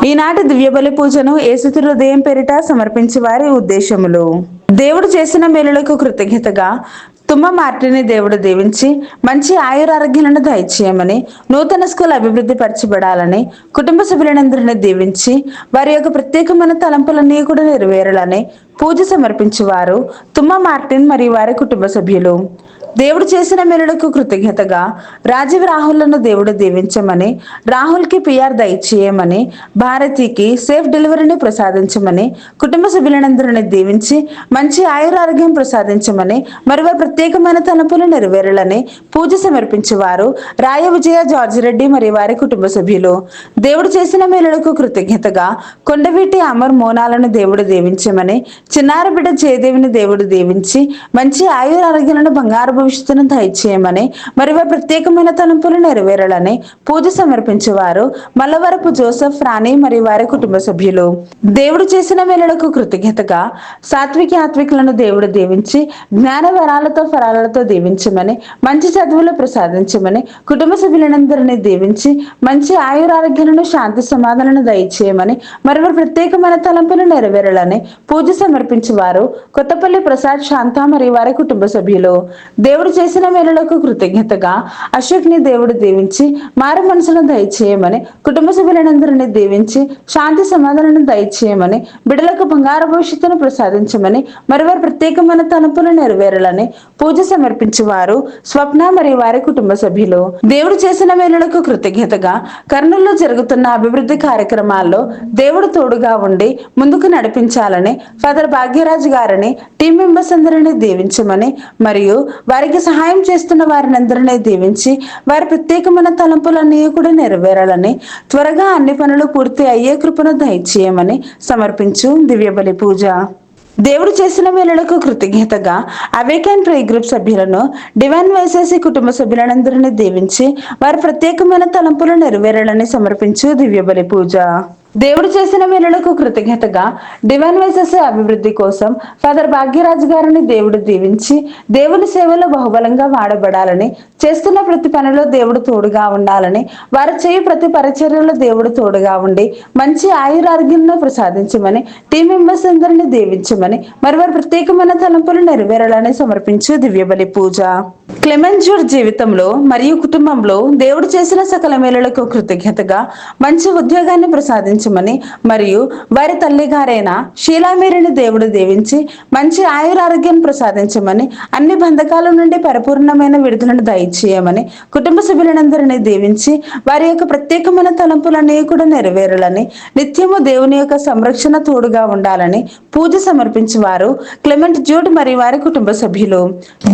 ఈనాటి దివ్య బలి పూజను యేసు హృదయం పేరిట సమర్పించి వారి ఉద్దేశములు. దేవుడు చేసిన మేలులకు కృతజ్ఞతగా తుమ్మ మార్టిని దేవుడు దీవించి మంచి ఆయురారోగ్యాలను దయచేయమని, నూతన స్కూల్ అభివృద్ధి పరచబడాలని, కుటుంబ సభ్యులందరినీ దీవించి వారి యొక్క ప్రత్యేకమైన తలంపులన్నీ కూడా నెరవేరాలని పూజ సమర్పించేవారు తుమ్మ మార్టిన్ మరియు వారి కుటుంబ సభ్యులు. దేవుడు చేసిన మేలులకు కృతజ్ఞతగా రాజీవ్ రాహుల్ను దేవుడు దీవించమని, రాహుల్కి పిఆర్ దయచేయమని, భారతికి సేఫ్ డెలివరీని ప్రసాదించమని, కుటుంబ సభ్యులందరినీ దీవించి మంచి ఆయురారోగ్యం ప్రసాదించమని, మరి వారి ప్రత్యేకమైన తలంపులు నెరవేరాలని పూజ సమర్పించేవారు రాయ విజయ జార్జి రెడ్డి మరియు వారి కుటుంబ సభ్యులు. దేవుడు చేసిన మేలులకు కృతజ్ఞతగా కొండవీటి అమర్ మోనాలను దేవుడు దీవించమని, చిన్నారి బిడ్డ జయదేవిని దేవుడు దీవించి మంచి ఆయురారోగ్యాలను బంగారు భవిష్యత్తును దయచేయమని, మరి వారి ప్రత్యేకమైన తలంపులు నెరవేరాలని పూజ సమర్పించేవారు మల్లవరపు జోసెఫ్, రాణి మరియు వారి కుటుంబ సభ్యులు. దేవుడు చేసిన మేలులకు కృతజ్ఞతగా సాత్విక ఆత్వికులను దేవుడు దీవించి జ్ఞాన వరాలతో ఫలాలతో దీవించమని, మంచి చదువులు ప్రసాదించమని, కుటుంబ సభ్యులందరినీ దీవించి మంచి ఆయురారోగ్యాలను శాంతి సమాధానాలను దయచేయమని, మరి వారి ప్రత్యేకమైన తలంపులు నెరవేరాలని పూజ సమర్పించేవారు కొత్తపల్లి ప్రసాద్, శాంత మరియు వారి కుటుంబ సభ్యులు. దేవుడు చేసిన మేలులకు కృతజ్ఞతగా అశోక్ ని దేవుడు దీవించి మారు మనసును దయచేయమని, కుటుంబ సభ్యులందరినీ దీవించి శాంతి సమాధానాన్ని దయచేయమని, బిడ్డలకు బంగారు భవిష్యత్తును ప్రసాదించమని, మరి వారి ప్రత్యేకమైన తలంపులు నెరవేరాలని పూజ సమర్పించేవారు స్వప్న మరియు వారి కుటుంబ సభ్యులు. దేవుడు చేసిన మేలులకు కృతజ్ఞతగా కర్నూలులో జరుగుతున్న అభివృద్ధి కార్యక్రమాల్లో దేవుడు తోడుగా ఉండి ముందుకు నడిపించాలని ఫాదర్ భాగ్యరాజు గారిని, టీం మెంబర్స్ అందరినీ దీవించమని, మరియు వారికి సహాయం చేస్తున్న వారిని అందరినీ దీవించి వారి ప్రత్యేకమైన తలంపులన్నీ కూడా నెరవేరాలని, త్వరగా అన్ని పనులు పూర్తి అయ్యే కృపను దయచేయమని సమర్పించు దివ్య బలి పూజ. దేవుడు చేసిన మేలులకు కృతజ్ఞతగా అవేకన్ ప్రే గ్రూప్ సభ్యులను, డివైన్ వైసెస్ కుటుంబ సభ్యులందరినీ దీవించి వారి ప్రత్యేకమైన తలంపులు నెరవేరాలని సమర్పించు దివ్య బలి పూజ. దేవుడు చేసిన మేలులకు కృతజ్ఞతగా డివైన్ వైసెస్ అభివృద్ధి కోసం ఫాదర్ భాగ్యరాజు గారిని దేవుడు దీవించి దేవుని సేవలో బహుబలంగా వాడబడాలని, చేస్తున్న ప్రతి పనిలో దేవుడు తోడుగా ఉండాలని, వారు చేయు ప్రతి పరిచర్యలో దేవుడు తోడుగా ఉండి మంచి ఆయురారోగ్యాలను ప్రసాదించమని, టీం మెంబర్స్ అందరినీ దీవించమని, మరి వారి ప్రత్యేకమైన తలంపులు నెరవేరాలని సమర్పించు దివ్య బలి పూజ. క్లెమెంట్ జూడ్ జీవితంలో మరియు కుటుంబంలో దేవుడు చేసిన సకల మేలులకు కృతజ్ఞతగా మంచి ఉద్యోగాన్ని ప్రసాదించమని, మరియు వారి తల్లి గారైన షీలామేరిని దేవుడు దీవించి మంచి ఆయురారోగ్యాన్ని ప్రసాదించమని, అన్ని బంధకాల నుండి పరిపూర్ణమైన విడుదలను దయచేయమని, కుటుంబ సభ్యులందరినీ దీవించి వారి యొక్క ప్రత్యేకమైన తలంపులన్నీ కూడా నెరవేరాలని, నిత్యము దేవుని యొక్క సంరక్షణ తోడుగా ఉండాలని పూజ సమర్పించేవారు క్లెమెంట్ జూడ్ మరియు వారి కుటుంబ సభ్యులు.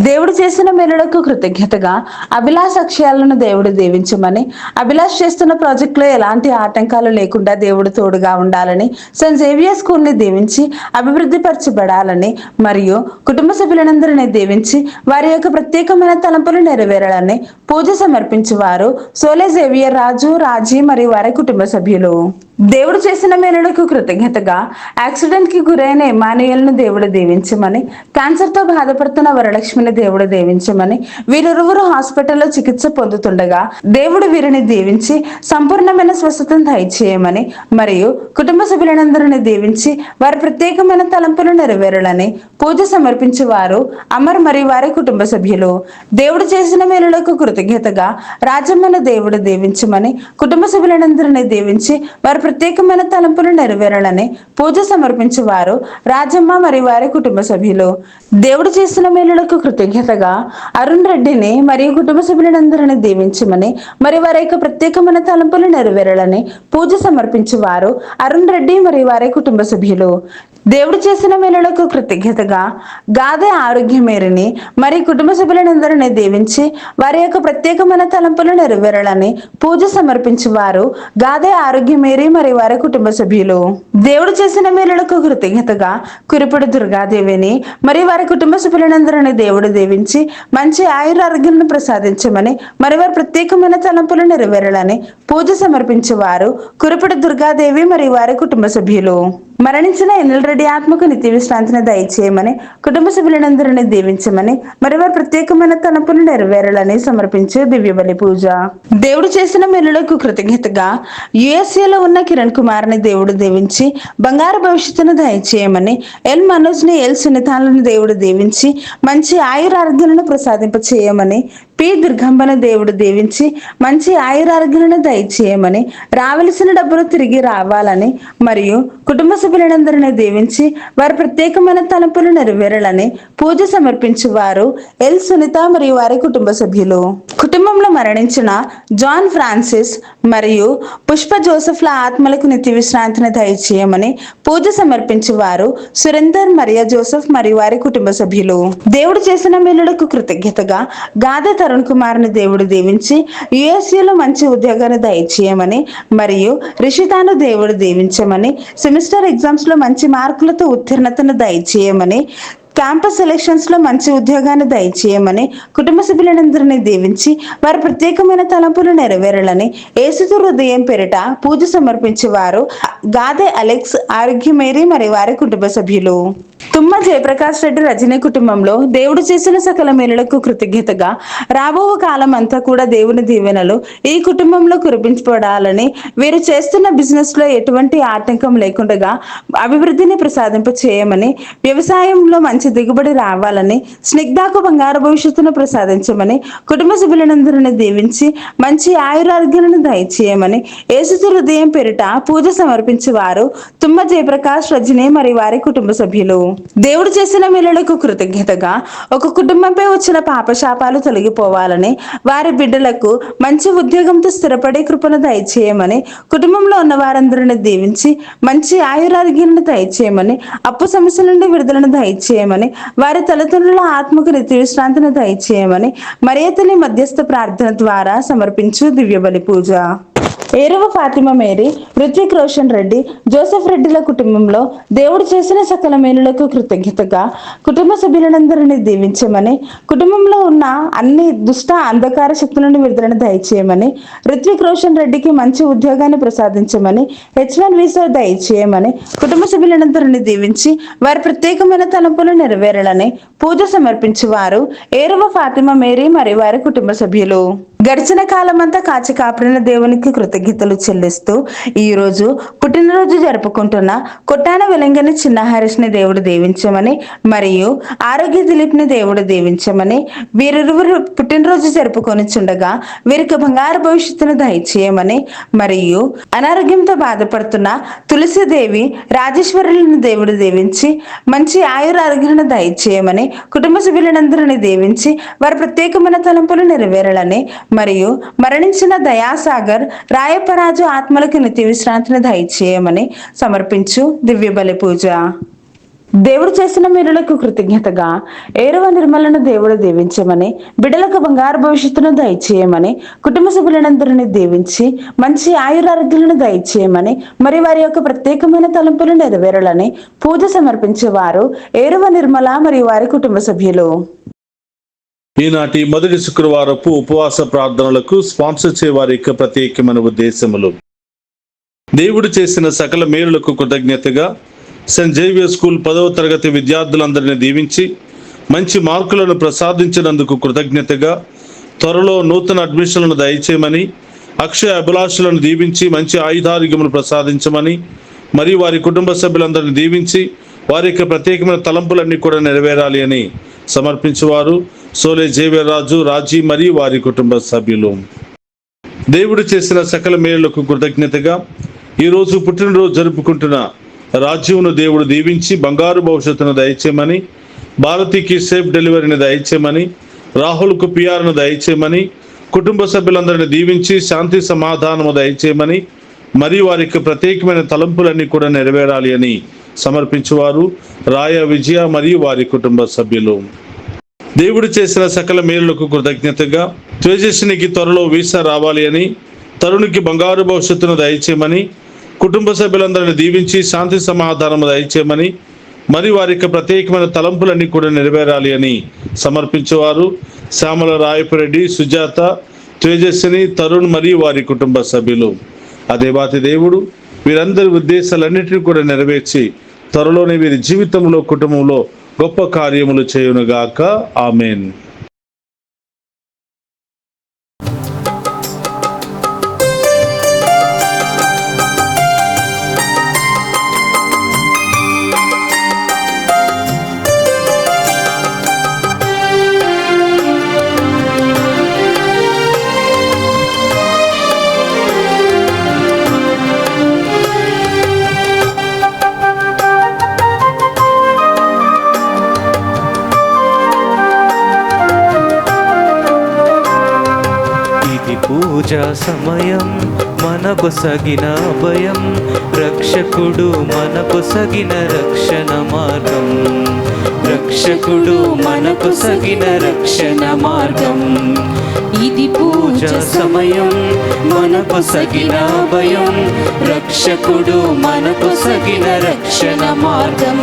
దేవుడు చేసిన మేలులకు కృతజ్ఞతగా అభిలాష్ అక్షయాలను దేవుడు దీవించమని, అభిలాష్ చేస్తున్న ప్రాజెక్ట్ లో ఎలాంటి ఆటంకాలు లేకుండా దేవుడు తోడుగా ఉండాలని, సెయింట్ జేవియర్ స్కూల్ ని దీవించి అభివృద్ధి పరచబడాలని, మరియు కుటుంబ సభ్యులందరినీ దీవించి వారి యొక్క ప్రత్యేకమైన తలంపులు నెరవేరాలని పూజ సమర్పించేవారు సోలే జేవియర్ రాజు, రాజీ మరియు వారి కుటుంబ సభ్యులు. దేవుడు చేసిన మేలులకు కృతజ్ఞతగా యాక్సిడెంట్ కి గురైన ఎమాన్యుయల్ ను దేవుడు దీవించమని, క్యాన్సర్ తో బాధపడుతున్న వరలక్ష్మిని దేవుడు దీవించమని, వీరిరువురు హాస్పిటల్లో చికిత్స పొందుతుండగా దేవుడు వీరిని దీవించి సంపూర్ణమైన స్వస్థతను దయచేయమని, మరియు కుటుంబ సభ్యులందరినీ దీవించి వారి ప్రత్యేకమైన తలంపులు నెరవేరాలని పూజ సమర్పించేవారు అమర్ మరియు వారి కుటుంబ సభ్యులు. దేవుడు చేసిన మేలులకు కృతజ్ఞతగా రాజమ్మను దేవుడు దీవించమని, కుటుంబ సభ్యులందరినీ దీవించి వారి ప్రత్యేకమైన తలంపులు నెరవేరాలని పూజ సమర్పించేవారు రాజమ్మ మరియు వారి కుటుంబ సభ్యులు. దేవుడు చేసిన మేలులకు కృతజ్ఞతగా అరుణ్ రెడ్డిని మరియు కుటుంబ సభ్యులందరినీ దీవించమని, మరి వారి యొక్క ప్రత్యేకమైన తలంపులు నెరవేరాలని పూజ సమర్పించేవారు అరుణ్ రెడ్డి మరియు వారి కుటుంబ సభ్యులు. దేవుడు చేసిన మేలులకు కృతజ్ఞతగా గాదే ఆరోగ్యమేరిని మరియు కుటుంబ సభ్యులందరినీ దీవించి వారి యొక్క ప్రత్యేకమైన తలంపులు నెరవేరాలని పూజ సమర్పించేవారు గాదే ఆరోగ్యమేరి మరియు వారి కుటుంబ సభ్యులు. దేవుడు చేసిన మేలులకు కృతజ్ఞతగా కురిపుడు దుర్గాదేవిని మరియు వారి కుటుంబ సభ్యులందరినీ దేవుడు దీవించి మంచి ఆయురారోగ్యాలను ప్రసాదించమని, మరి వారి ప్రత్యేకమైన తలంపులు నెరవేరాలని పూజ సమర్పించేవారు కురిపుడు దుర్గాదేవి మరియు వారి కుటుంబ సభ్యులు. మరణించిన ఎన్నెల రెడ్డి ఆత్మకు నిత్య విశ్రాంతిని దయచేయమని, కుటుంబ సభ్యులందరినీ దీవించమని, మరి వారి ప్రత్యేకమైన తలపులు నెరవేరాలని సమర్పించే దివ్య బలి పూజ. దేవుడు చేసిన మేలులకు కృతజ్ఞతగా యుఎస్ఏలో ఉన్న కిరణ్ కుమార్ ని దేవుడు దీవించి బంగారు భవిష్యత్తును దయచేయమని, ఎల్ మనోజ్ ని ఎల్ సునీతాలను దేవుడు దీవించి మంచి ఆయురారోగ్యాలను ప్రసాదింప చేయమని, పి దుర్గంబను దేవుడు దీవించి మంచి ఆయురారోగ్యాలను దయచేయమని, రావలసిన డబ్బులు తిరిగి రావాలని మరియు కుటుంబ సభ్యులందరినీ దీవించి వారి ప్రత్యేకమైన తలంపులు నెరవేరాలని పూజ సమర్పించువారు ఎల్ సునీత మరియు వారి కుటుంబ సభ్యులు. కుటుంబంలో మరణించిన జాన్ ఫ్రాన్సిస్ మరియు పుష్ప జోసెఫ్ల ఆత్మలకు నిత్య విశ్రాంతిని దయచేయమని పూజ సమర్పించువారు సురేందర్ మరియా జోసెఫ్ మరియు వారి కుటుంబ సభ్యులు. దేవుడు చేసిన మేలులకు కృతజ్ఞతగా గాదే తరుణ్ కుమార్ ని దేవుడు దీవించి యుఎస్ఏలో మంచి ఉద్యోగాన్ని దయచేయమని మరియు రిషితాను దేవుడు దీవించమని, సెమిస్టర్ ఎగ్జామ్స్ లో మంచి మార్కులతో ఉత్తీర్ణతను దయచేయమని, క్యాంపస్ సెలెక్షన్స్ లో మంచి ఉద్యోగాన్ని దయచేయమని కుటుంబ సభ్యులందరినీ దీవించి వారి ప్రత్యేకమైన తలంపులు నెరవేరాలని యేసు హృదయం పేరిట పూజ సమర్పించేవారు గాదే అలెక్స్, ఆరోగ్య మేరీ మరియు వారి కుటుంబ సభ్యులు. తుమ్మ జయప్రకాష్ రెడ్డి రజనీ కుటుంబంలో దేవుడు చేసిన సకల మేలులకు కృతజ్ఞతగా రాబో కాలం అంతా కూడా దేవుని దీవెనలు ఈ కుటుంబంలో కురిపించబడాలని, వీరు చేస్తున్న బిజినెస్ లో ఎటువంటి ఆటంకం లేకుండా అభివృద్ధిని ప్రసాదింప చేయమని, వ్యవసాయంలో మంచి దిగుబడి రావాలని, స్నిగ్ధాకు బంగారు భవిష్యత్తును ప్రసాదించమని, కుటుంబ సభ్యులందరినీ దీవించి మంచి ఆయురారోగ్యాలను దయచేయమని యేసు హృదయం పేరిట పూజ సమర్పించేవారు తుమ్మ జయప్రకాష్ రజనీ మరియు వారి కుటుంబ సభ్యులు. దేవుడు చేసిన మేలులకు కృతజ్ఞతగా ఒక కుటుంబంపై వచ్చిన పాపశాపాలు తొలగిపోవాలని, వారి బిడ్డలకు మంచి ఉద్యోగంతో స్థిరపడే కృపను దయచేయమని, కుటుంబంలో ఉన్న వారందరిని దీవించి మంచి ఆయురారోగ్యాలను దయచేయమని, అప్పు సమస్యల నుండి విడుదలను దయచేయమని, వారి తల్లిదండ్రుల ఆత్మకు నిత్య విశ్రాంతిని దయచేయమని మరియ తల్లి మధ్యస్థ ప్రార్థన ద్వారా సమర్పించు దివ్య బలి పూజ. ఏరవ ఫాతిమా మేరీ, రుత్విక్ రోషన్ రెడ్డి, జోసెఫ్ రెడ్డిల కుటుంబంలో దేవుడు చేసిన సకల మేలులకు కృతజ్ఞతగా కుటుంబ సభ్యులందరినీ దీవించమని, కుటుంబంలో ఉన్న అన్ని దుష్ట అంధకార శక్తులను విడుదలను దయచేయమని, రుత్విక్ రోషన్ రెడ్డికి మంచి ఉద్యోగాన్ని ప్రసాదించమని, H1 వీసా దయచేయమని కుటుంబ సభ్యులందరినీ దీవించి వారి ప్రత్యేకమైన తలంపులు నెరవేరాలని పూజ సమర్పించేవారు ఏరవ ఫాతిమా మేరీ మరియు వారి కుటుంబ సభ్యులు. గడిచిన కాలమంతా కాచి కాపాడిన దేవునికి కృతజ్ఞతలు చెల్లిస్తూ ఈ రోజు పుట్టినరోజు జరుపుకుంటున్న కొట్టాన వెలంగని చిన్న హరీష్ ని దేవుడు దీవించమని మరియు ఆరోగ్య దిలీప్ ని దేవుడు దీవించమని, వీరిరువురు పుట్టినరోజు జరుపుకొని చుండగా వీరికి బంగారు భవిష్యత్తును దయచేయమని మరియు అనారోగ్యంతో బాధపడుతున్న తులసిదేవి రాజేశ్వరులను దేవుడు దీవించి మంచి ఆయురారోగ్యాలను దయచేయమని, కుటుంబ సభ్యులందరినీ దీవించి వారి ప్రత్యేకమైన తలంపులు నెరవేరాలని మరియు మరణించిన దయాసాగర్ రాయపరాజు ఆత్మలకు నిత్య విశ్రాంతిని దయచేయమని సమర్పించు దివ్య బలి పూజ. దేవుడు చేసిన మేలులకు కృతజ్ఞతగా ఏరవ నిర్మలను దేవుడు దీవించమని, బిడ్డలకు బంగారు భవిష్యత్తును దయచేయమని, కుటుంబ సభ్యులందరినీ దీవించి మంచి ఆయురారోగ్యాలను దయచేయమని మరి వారి యొక్క ప్రత్యేకమైన తలంపులు నెరవేరాలని పూజ సమర్పించేవారు ఏరవ నిర్మల మరియు వారి కుటుంబ సభ్యులు. ఈనాటి మొదటి శుక్రవారపు ఉపవాస ప్రార్థనలకు స్పాన్సర్ చేయవారి యొక్క ప్రత్యేకమైన ఉద్దేశములు. దేవుడు చేసిన సకల మేలులకు కృతజ్ఞతగా సెయింట్ జేవియర్ స్కూల్ 10వ తరగతి విద్యార్థులందరినీ దీవించి మంచి మార్కులను ప్రసాదించినందుకు కృతజ్ఞతగా త్వరలో నూతన అడ్మిషన్లను దయచేయమని, అక్షయ అభిలాషులను దీవించి మంచి ఆయుధారోగ్యమును ప్రసాదించమని మరియు వారి కుటుంబ సభ్యులందరినీ దీవించి వారి యొక్క ప్రత్యేకమైన తలంపులన్నీ కూడా నెరవేరాలి అని సమర్పించేవారు సోలే జేవియర్ రాజు, రాజీ మరియు వారి కుటుంబ సభ్యులు. దేవుడు చేసిన సకల మేలులకు కృతజ్ఞతగా ఈరోజు పుట్టినరోజు జరుపుకుంటున్న రాజీవ్ను దేవుడు దీవించి బంగారు భవిష్యత్తును దయచేయమని, భారతికి సేఫ్ డెలివరీని దయచేయమని, రాహుల్కు పిఆర్ను దయచేయమని, కుటుంబ సభ్యులందరినీ దీవించి శాంతి సమాధానము దయచేయమని మరియు వారికి ప్రత్యేకమైన తలంపులన్నీ కూడా నెరవేరాలి అని సమర్పించేవారు రాయ విజయ మరియు వారి కుటుంబ సభ్యులు. దేవుడు చేసిన సకల మేలులకు కృతజ్ఞతగా తేజస్వినికి త్వరలో వీసా రావాలి అని, తరుణికి బంగారు భవిష్యత్తును దయచేయమని, కుటుంబ సభ్యులందరినీ దీవించి శాంతి సమాధానము దయచేయమని మరియు వారి యొక్క ప్రత్యేకమైన తలంపులన్నీ కూడా నెరవేరాలి అని సమర్పించేవారు శ్యామల రాయపురెడ్డి, సుజాత, తేజస్విని, తరుణ్ మరియు వారి కుటుంబ సభ్యులు. అదే వాతి దేవుడు వీరందరి ఉద్దేశాలన్నింటినీ కూడా నెరవేర్చి త్వరలోనే వీరి జీవితంలో, కుటుంబంలో గొప్ప కార్యములు చేయునుగాక. ఆమేన్. పూజా సమయం మనకు సగిన అభయం, రక్షకుడు మనకు సగిన రక్షణ మార్గం, రక్షకుడు మనకు సగిన రక్షణ మార్గం. ఇది పూజా సమయం మనకు సగిన అభయం, రక్షకుడు మనకు సగిన రక్షణ మార్గం,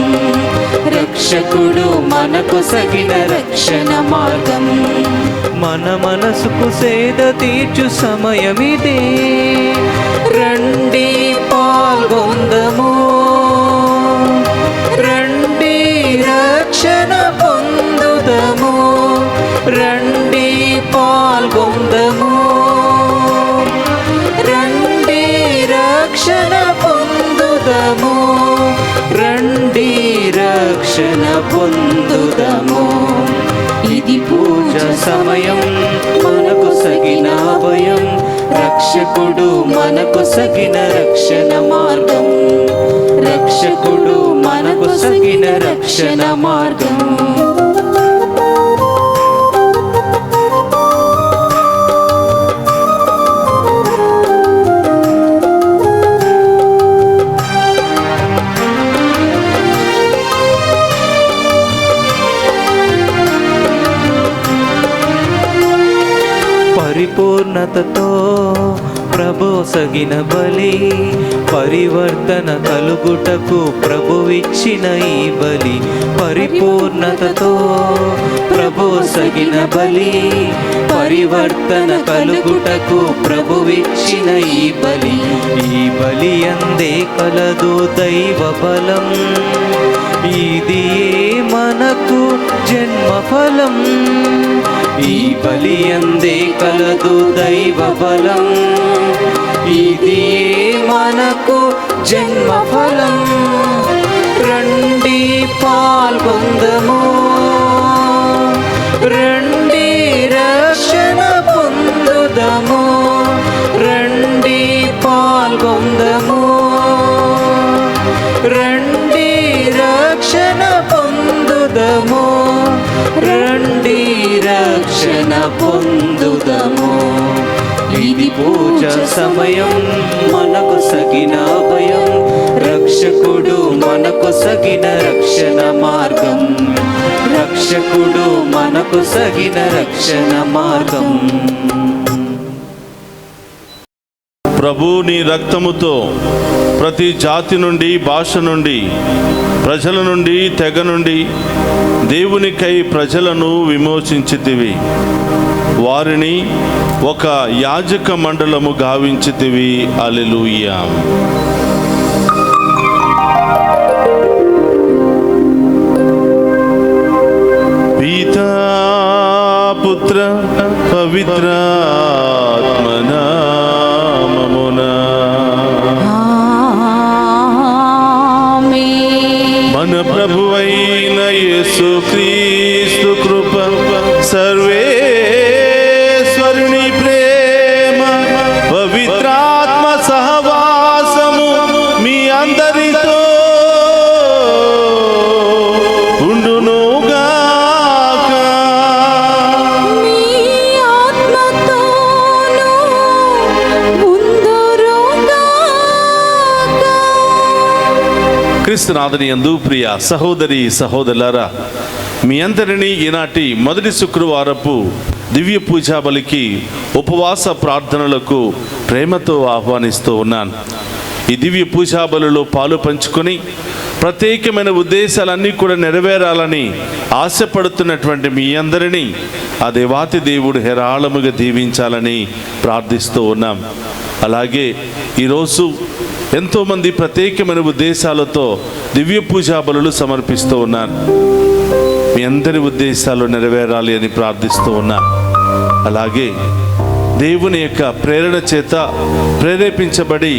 రక్షకుడు మనకు సగిన రక్షణ మార్గం. మన మనసుకు సేద తీర్చు సమయమిదే, రండి పాల్గొందము, రండి రక్షణ పొందుదము, రండి పాల్గొందము, రండి రక్షణ పొందుదము, రండి రక్షణ పొందుదము. ఇది పూజా సమయం మనకు సగిన అభయం, రక్షకుడు మనకు సగిన రక్షణ మార్గం, రక్షకుడు మనకు సగిన రక్షణ మార్గం. పరిపూర్ణతతో ప్రభోసగిన బలి, పరివర్తన కలుగుటకు ప్రభువిచ్చిన ఈ బలి. పరిపూర్ణతతో ప్రభోసగిన బలి, పరివర్తన కలుగుటకు ప్రభువిచ్చిన ఈ బలి. ఈ బలి అందే కలదు దైవ బలం, ఇది మనకు జన్మఫలం. ఈ బలి అందే కలదు దైవ బలం, ఇది మనకు జన్మఫలం. రండి పాల్గొందము, రండి రక్షణ పొందుదము, రండి పాల్గొందము, రండి రక్షణ పొందుదము, రండి రక్షణ పొందుదము. ఇది పూజా సమయం మనకు సగిన అభయం, రక్షకుడు మనకు సగిన రక్షణ మార్గం, రక్షకుడు మనకు సగిన రక్షణ మార్గం. ప్రభు నీ రక్తముతో ప్రతి జాతి నుండి, భాష నుండి, ప్రజల నుండి, తెగ నుండి దేవునికై ప్రజలను విమోచించితివి. వారిని ఒక యాజక మండలము గావించితివి. హల్లెలూయా. పితా పుత్ర పవిత్రాత్మన మన ప్రభువైన యేసుక్రీస్తు కృప, సర్వేశ్వరుని ప్రేమ, పవిత్రాత్మ సహవాసము మీ అందరితో ఉండునుగాక. మీ ఆత్మతోను ఉండునుగాక. క్రీస్తునాథుని యందు ప్రియ సహోదరి సహోదరులారా, మీ అందరినీ ఈనాటి మొదటి శుక్రవారపు దివ్య పూజా బలికి, ఉపవాస ప్రార్థనలకు ప్రేమతో ఆహ్వానిస్తూ ఉన్నాను. ఈ దివ్య పూజా బలిలో పాలు పంచుకొని ప్రత్యేకమైన ఉద్దేశాలన్నీ కూడా నెరవేరాలని ఆశపడుతున్నటువంటి మీ అందరినీ ఆ దేవాతి దేవుడు హేరాళముగా దీవించాలని ప్రార్థిస్తూ ఉన్నాం. అలాగే ఈరోజు ఎంతోమంది ప్రత్యేకమైన ఉద్దేశాలతో దివ్య పూజా బలులు సమర్పిస్తూ ఉన్నారు. మీ అందరి ఉద్దేశాలు నెరవేరాలి అని ప్రార్థిస్తూ ఉన్నా. అలాగే దేవుని యొక్క ప్రేరణ చేత ప్రేరేపించబడి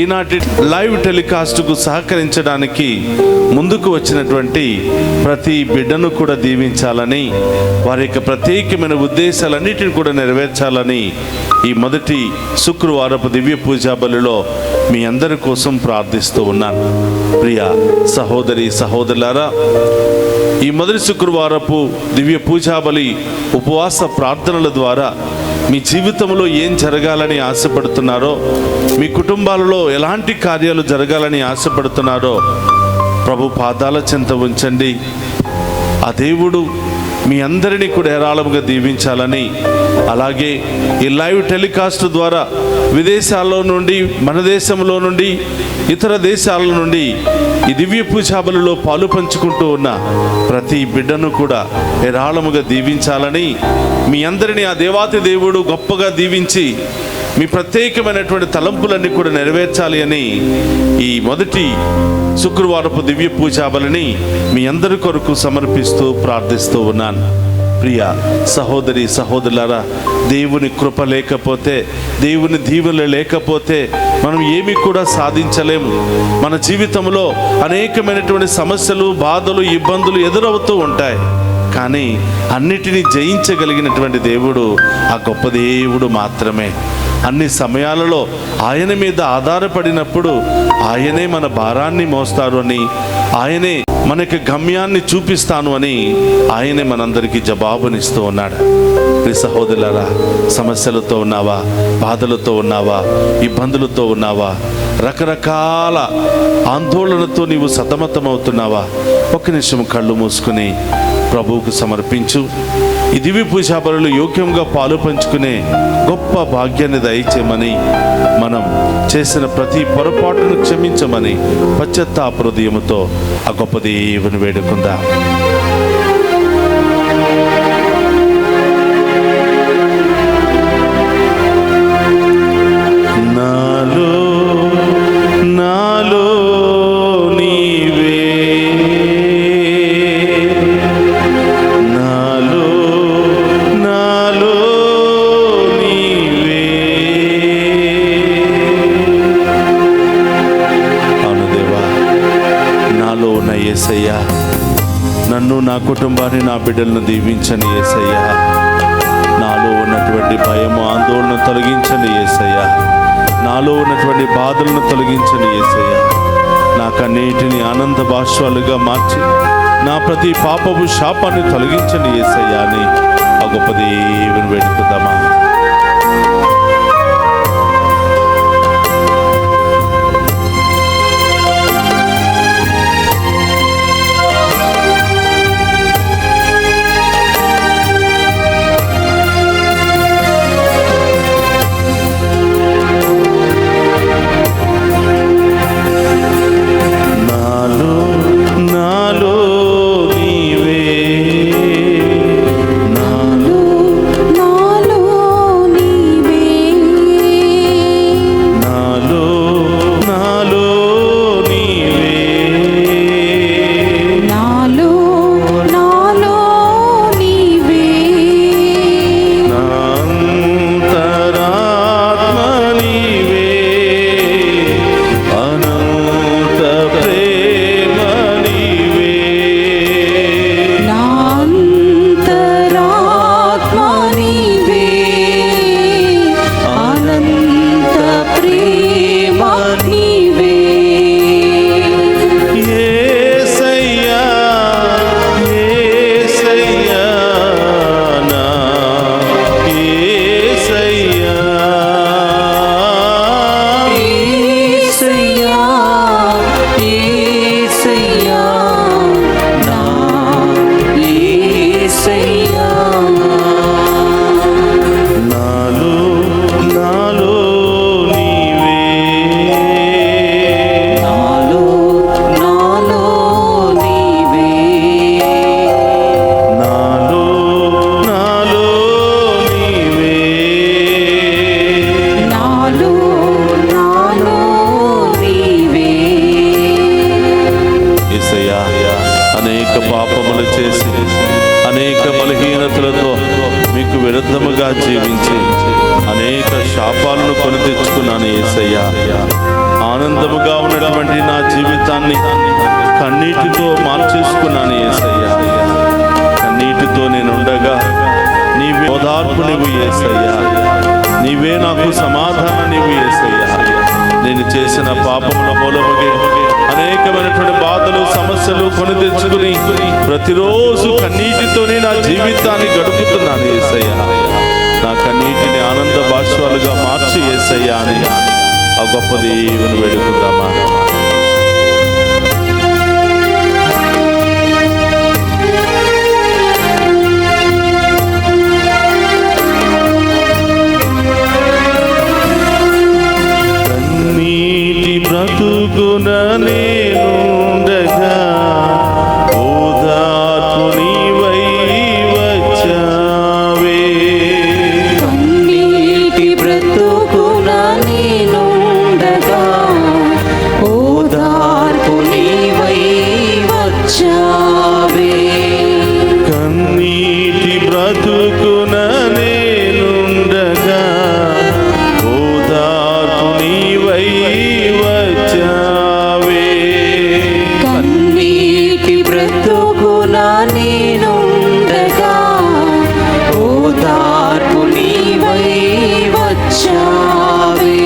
ఈనాటి లైవ్ టెలికాస్ట్కు సహకరించడానికి ముందుకు వచ్చినటువంటి ప్రతి బిడ్డను కూడా దీవించాలని, వారి యొక్క ప్రత్యేకమైన ఉద్దేశాలన్నిటిని కూడా నెరవేర్చాలని ఈ మొదటి శుక్రవారపు దివ్య పూజా బలిలో మీ అందరి కోసం ప్రార్థిస్తూ ఉన్నాను. ప్రియ సహోదరి సహోదరులారా, ఈ మొదటి శుక్రవారపు దివ్య పూజా బలి ఉపవాస ప్రార్థనల ద్వారా మీ జీవితంలో ఏం జరగాలని ఆశపడుతున్నారో, మీ కుటుంబాలలో ఎలాంటి కార్యాలు జరగాలని ఆశపడుతున్నారో ప్రభు పాదాల చెంత ఉంచండి. ఆ దేవుడు మీ అందరినీ కూడా ఏరాళముగా దీవించాలని, అలాగే ఈ లైవ్ టెలికాస్ట్ ద్వారా విదేశాల్లో నుండి, మన దేశంలో నుండి, ఇతర దేశాల నుండి ఈ దివ్య పూజా బలిలో పాలు పంచుకుంటూ ఉన్న ప్రతి బిడ్డను కూడా ఏరాళముగా దీవించాలని, మీ అందరినీ ఆ దేవాతి దేవుడు గొప్పగా దీవించి మీ ప్రత్యేకమైనటువంటి తలంపులన్నీ కూడా నెరవేర్చాలి అని ఈ మొదటి శుక్రవారపు దివ్య పూజా బలిని మీ అందరి కొరకు సమర్పిస్తూ ప్రార్థిస్తూ ఉన్నాను. ప్రియ సహోదరి సహోదరులారా, దేవుని కృప లేకపోతే, దేవుని దీవెనలు లేకపోతే మనం ఏమీ కూడా సాధించలేము. మన జీవితంలో అనేకమైనటువంటి సమస్యలు, బాధలు, ఇబ్బందులు ఎదురవుతూ ఉంటాయి. కానీ అన్నిటినీ జయించగలిగినటువంటి దేవుడు ఆ గొప్ప దేవుడు మాత్రమే. అన్ని సమయాలలో ఆయన మీద ఆధారపడినప్పుడు ఆయనే మన భారాన్ని మోస్తారు అని, ఆయనే మనకి గమ్యాన్ని చూపిస్తాను అని ఆయనే మనందరికీ జవాబునిస్తూ ఉన్నాడు. ప్రియ సహోదరులారా, సమస్యలతో ఉన్నావా, బాధలతో ఉన్నావా, ఇబ్బందులతో ఉన్నావా, రకరకాల ఆందోళనతో నీవు సతమతమవుతున్నావా? ఒక్క నిమిషం కళ్ళు మూసుకుని ప్రభువుకు సమర్పించు. ఈ దివ్య పూజా బలులు యోగ్యంగా పాలు పంచుకునే గొప్ప భాగ్యాన్ని దయచేయమని, మనం చేసిన ప్రతి పొరపాటును క్షమించమని పశ్చాత్తాప హృదయముతో ఆ గొప్ప దేవుని వేడుకుందాం. నాలో నాలో నీవే, నాలో నాలో నీవే. అవును దేవా, నాలో ఉన్న యేసయ్యా, నన్ను, నా కుటుంబాన్ని, నా బిడ్డలను దీవించని యేసయ్యా. నాలో ఉన్నటువంటి భయము, ఆందోళన తొలగించని యేసయ్యా. నాలో ఉన్నటువంటి బాధలను తొలగించని యేసయ్యా. నా కన్నీటిని ఆనంద బాష్పాలుగా మార్చి నా ప్రతి పాపపు శాపాన్ని తొలగించని యేసయ్యా అని ఆ గొప్ప దేవుని వేడుకుందామా? అనేక శాపాలను కొని తెచ్చుకున్నాను యేసయ్యా. ఆనందముగా ఉన్నటువంటి నా జీవితాన్ని కన్నీటితో మార్చేసుకున్నాను యేసయ్యా. కన్నీటితో నేను ఉండగా నీవే ఓదార్పు నీవు యేసయ్యా. నీవే నాకు సమాధానం నీవు యేసయ్యా. నేను చేసిన పాపముల మూలముగే అనేకమైనటువంటి బాధలు సమస్యలు కొని తెచ్చుకుని ప్రతిరోజు కన్నీటితోనే నా జీవితాన్ని గడుపుతున్నాను యేసయ్యా. నా కన్నీటిని ఆనంద బాష్పాలుగా మార్చి యేసయ్యా అని ఆ గొప్ప దేవుని వేడుకుందామా. కన్నీటి బ్రతుకున నేనుండగా ఓదార్పు నీవై వచ్చావే. కన్నీటి బ్రతుకున నేనుండగా ఓదార్పు నీవై వచ్చావే. కన్నీటి బ్రతుకున నేనుండగా ఓదార్పు నీవై వచ్చావే. కన్నీటి బ్రతుకున నేనుండగా ఓదార్పు నీవై వచ్చావే.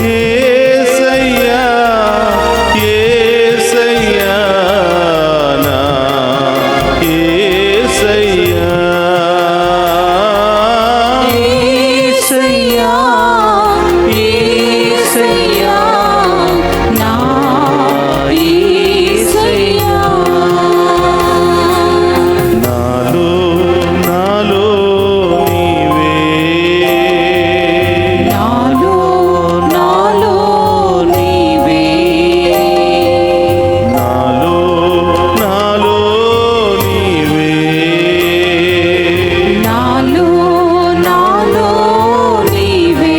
యేసయ్యా యేసయ్యా నా యేసయ్యా. యేసయ్యా యేసయ్యా నా యేసయ్యా. నాలో నాలో నీవే. నాలో నాలో నీవే. నాలో నాలో నీవే. నాలో నాలో నీవే.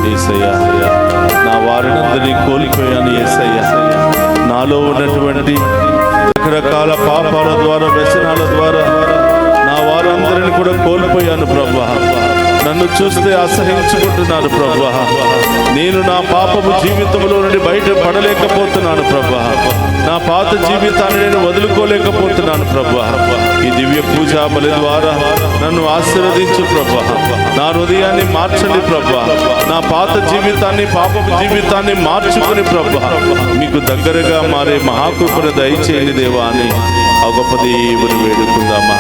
యేసయ్యా, నా వారినందరినీ కోల్పోయాను యేసయ్యా. నాలో ఉన్నటువంటి రకరకాల పాపాల ద్వారా వ్యసనాల ద్వారా నా వారందరిని కూడా కోల్పోయాను ప్రభువా. నన్ను చూస్తే అసహించుకుంటున్నాను ప్రభువా. నేను నా పాపపు జీవితంలో నుండి బయట పడలేకపోతున్నాను ప్రభువా. నా పాత జీవితాన్ని నేను వదులుకోలేకపోతున్నాను ప్రభువా. ఈ దివ్య పూజా బలి ద్వారా నన్ను ఆశీర్వదించు ప్రభువా. నా హృదయాన్ని మార్చండి ప్రభువా. నా పాత జీవితాన్ని పాపపు జీవితాన్ని మార్చుకుని ప్రభువా మీకు దగ్గరగా మారే మహాకృపను దయచేయండి దేవా అని ఆ గొప్ప దేవుని వేడుకుందామా.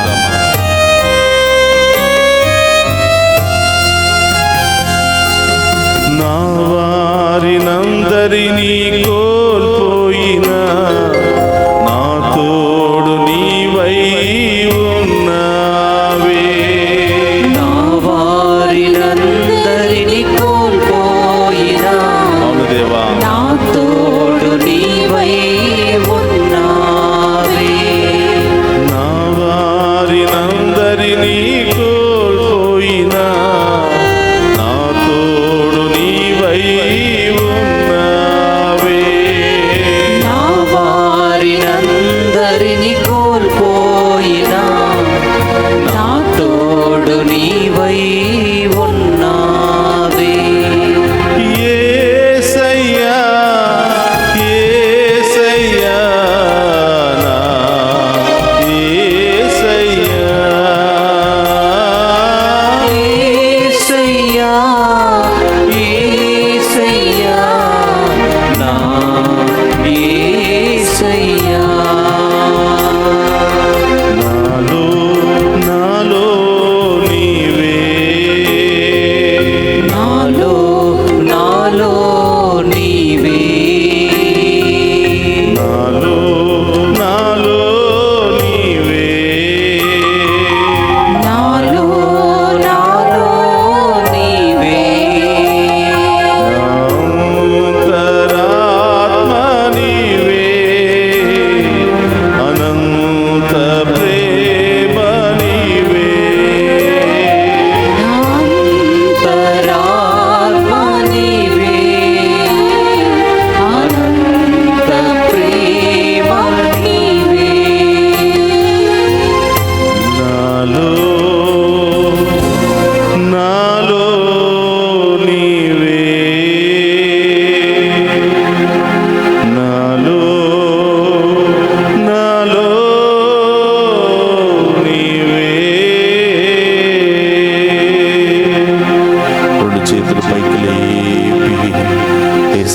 నా వారినందరినీ కోల్పోయినా నా తోడు నీవై ఉన్నావే. నా వారినందరినీ కోల్పోయినా అవును దేవా, నా తోడు నీవై ఉన్నావే. నా వారినందరినీ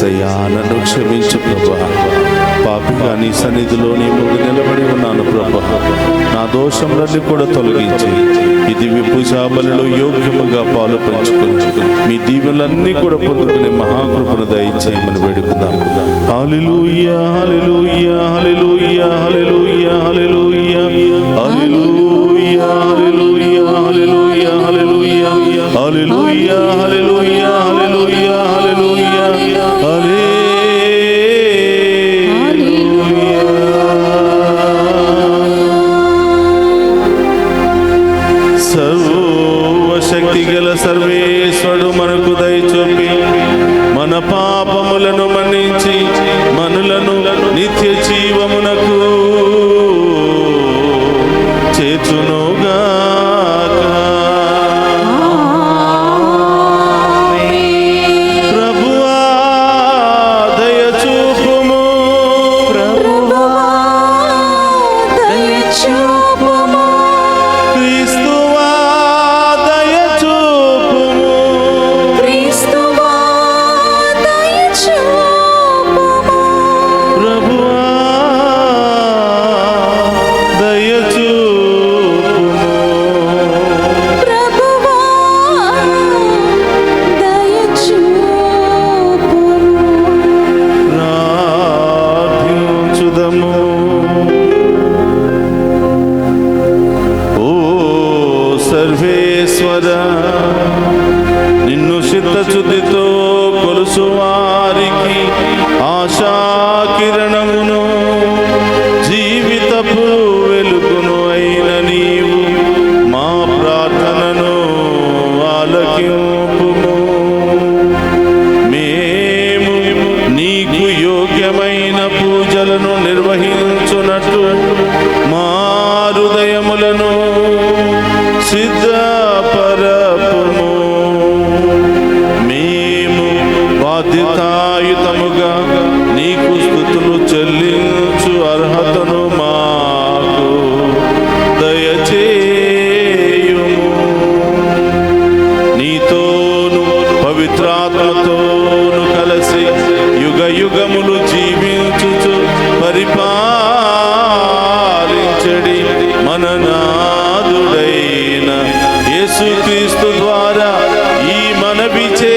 యేసయ్యా, నన్ను క్షమించు ప్రభా. పాపిగా నీ సన్నిధిలో నీ ముందు నిలబడి ఉన్నాను ప్రభా. నా దోషములన్నీ కూడా తొలగించి ఈ దివ్య పూజా బలిలో యోగ్యముగా పాలు పంచుకొని మీ దీవెనలన్నీ కూడా పొందుకునే మహాకృపను దయచేయమని వేడుకుందాం. హల్లెలూయా, హల్లెలూయా, హల్లెలూయా, హల్లెలూయా, హల్లెలూయా, హల్లెలూయా, హల్లెలూయా, హల్లెలూయా, హల్లెలూయా, హల్లెలూయా, హల్లెలూయా, హల్లెలూయా, హల్లెలూయా. సర్వశక్తి గల సర్వేశ్వరుడు మనకు దయచూపి మన పాపములను మన్నించి మనులను నిత్య జీవమునకు చేర్చునుగాక. ప్రభువా దయచూపుము, దయచూపుము. క్రీస్తువా దయచూపుము, క్రీస్తువా దయచూపుము. ప్రభువా దయచూపుము. ప్రభువా దయచూపుము. ప్రార్థించుదము. ఓ సర్వేశ్వర, నిన్ను చిత్తశుద్ధితో కొలుసు వారికి ఆశా కిరణమును జీవితపు వెలుగును అయిన నీవు మా ప్రార్థనను ఆలకింపుము. మేము నీకు యోగ్యమైన పూజలను నిర్వహించునట్లు మా హృదయములను సిద్ధపరపుము. మేము బాధ్యతాయుతముగా నీకు స్తుతులు చెల్లించు అర్హతను మాకు దయచేయుము. నీతోను పవిత్రాత్మతోను కలిసి యుగ యుగములు జీవించుచు పరిపాలించడి మన నాదుడైన యేసుక్రీస్తు ద్వారా ఈ మనవి చేయుచున్నాము.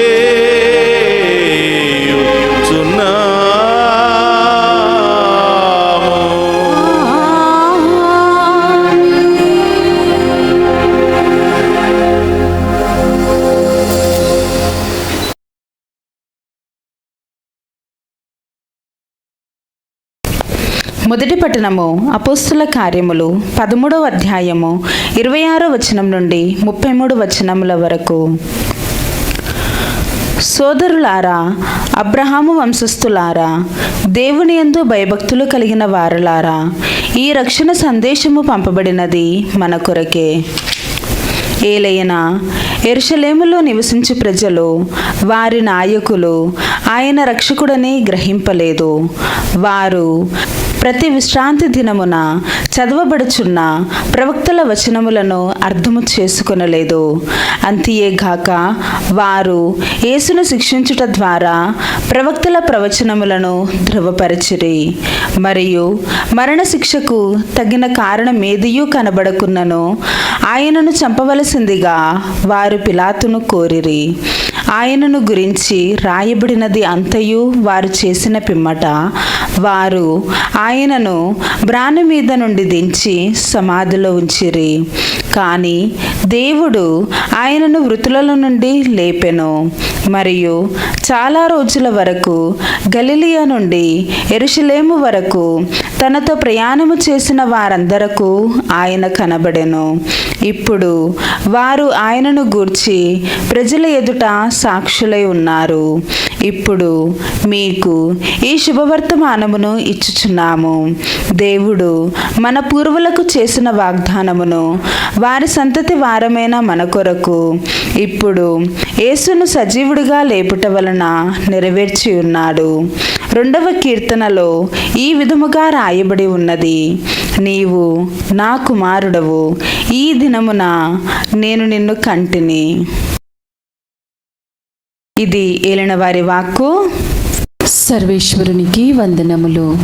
మొదటి పట్టణము అపోస్తుల కార్యములు 13వ అధ్యాయము 26వ వచనం నుండి 33 వచనముల వరకు. సోదరులారా, అబ్రహాము వంశస్థులారా, దేవుని యందు భయభక్తులు కలిగిన వారలారా, ఈ రక్షణ సందేశము పంపబడినది మన కొరకే. ఏలైనా యెరూషలేములో నివసించు ప్రజలు, వారి నాయకులు ఆయన రక్షకుడని గ్రహింపలేదు. వారు ప్రతి విశ్రాంతి దినమున చదవబడుచున్న ప్రవక్తల వచనములను అర్థము చేసుకొనలేదు. అంతియేగాక వారు యేసును శిక్షించుట ద్వారా ప్రవక్తల ప్రవచనములను ధృవపరచిరి. మరియు మరణశిక్షకు తగిన కారణమేదియూ కనబడకున్నను ఆయనను చంపవలసిందిగా వారు పిలాతును కోరిరి. ఆయనను గురించి రాయబడినది అంతయు వారు చేసిన పిమ్మట వారు ఆయనను బ్రాను మీద నుండి దించి సమాధిలో ఉంచిరి. కానీ దేవుడు ఆయనను మృతుల నుండి లేపెను. మరియు చాలా రోజుల వరకు గలిలియా నుండి యెరూషలేము వరకు తనతో ప్రయాణము చేసిన వారందరకు ఆయన కనబడెను. ఇప్పుడు వారు ఆయనను గూర్చి ప్రజల ఎదుట సాక్షులై ఉన్నారు. ఇప్పుడు మీకు ఈ శుభవర్తమానమును ఇచ్చుచున్నాము. దేవుడు మన పూర్వులకు చేసిన వాగ్దానమును వారి సంతతి వారమైన మన కొరకు ఇప్పుడు యేసును సజీవుడిగా లేపుట వలన నెరవేర్చి ఉన్నాడు. 2వ కీర్తనలో ఈ విధముగా రాయబడి ఉన్నది: నీవు నా కుమారుడవు, ఈ దినమున నేను నిన్ను కంటిని. ఇది ఏలిన వారి వాక్కు. సర్వేశ్వరునికి వందనములు.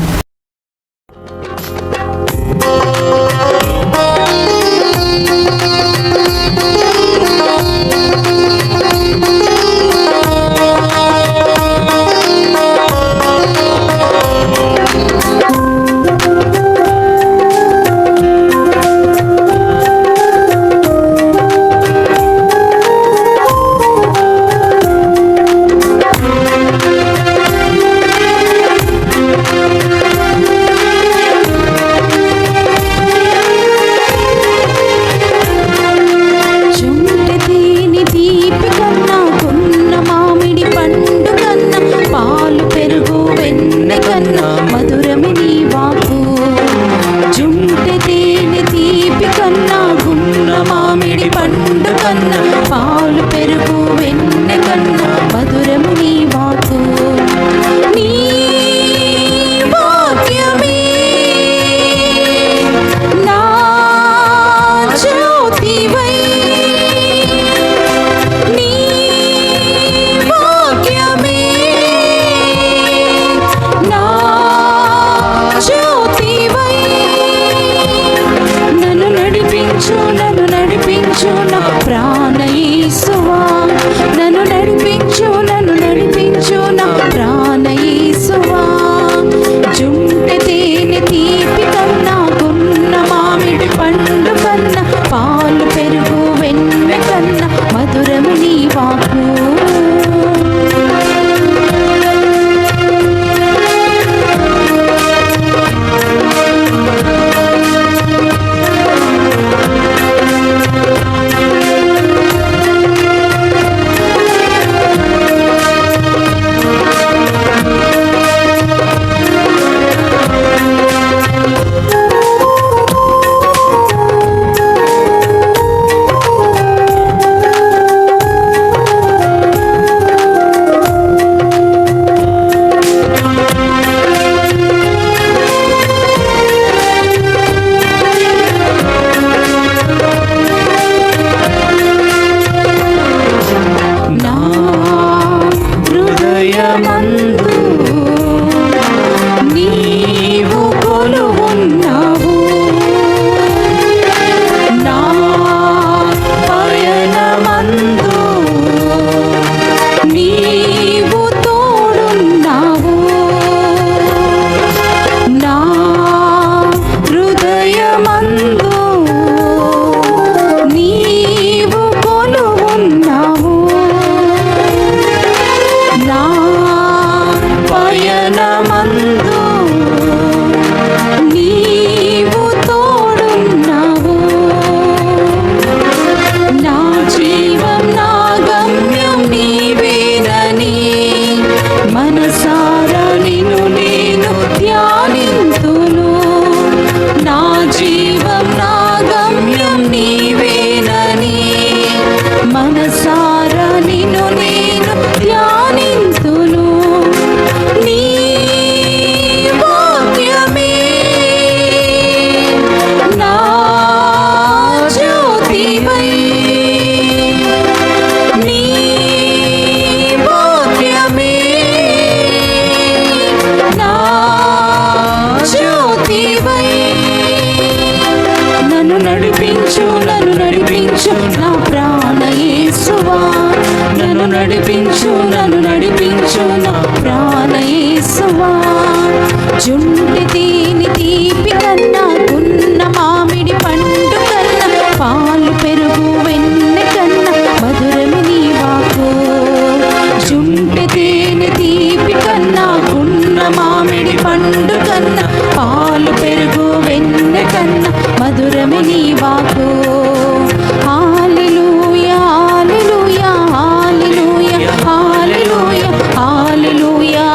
హల్లెలూయా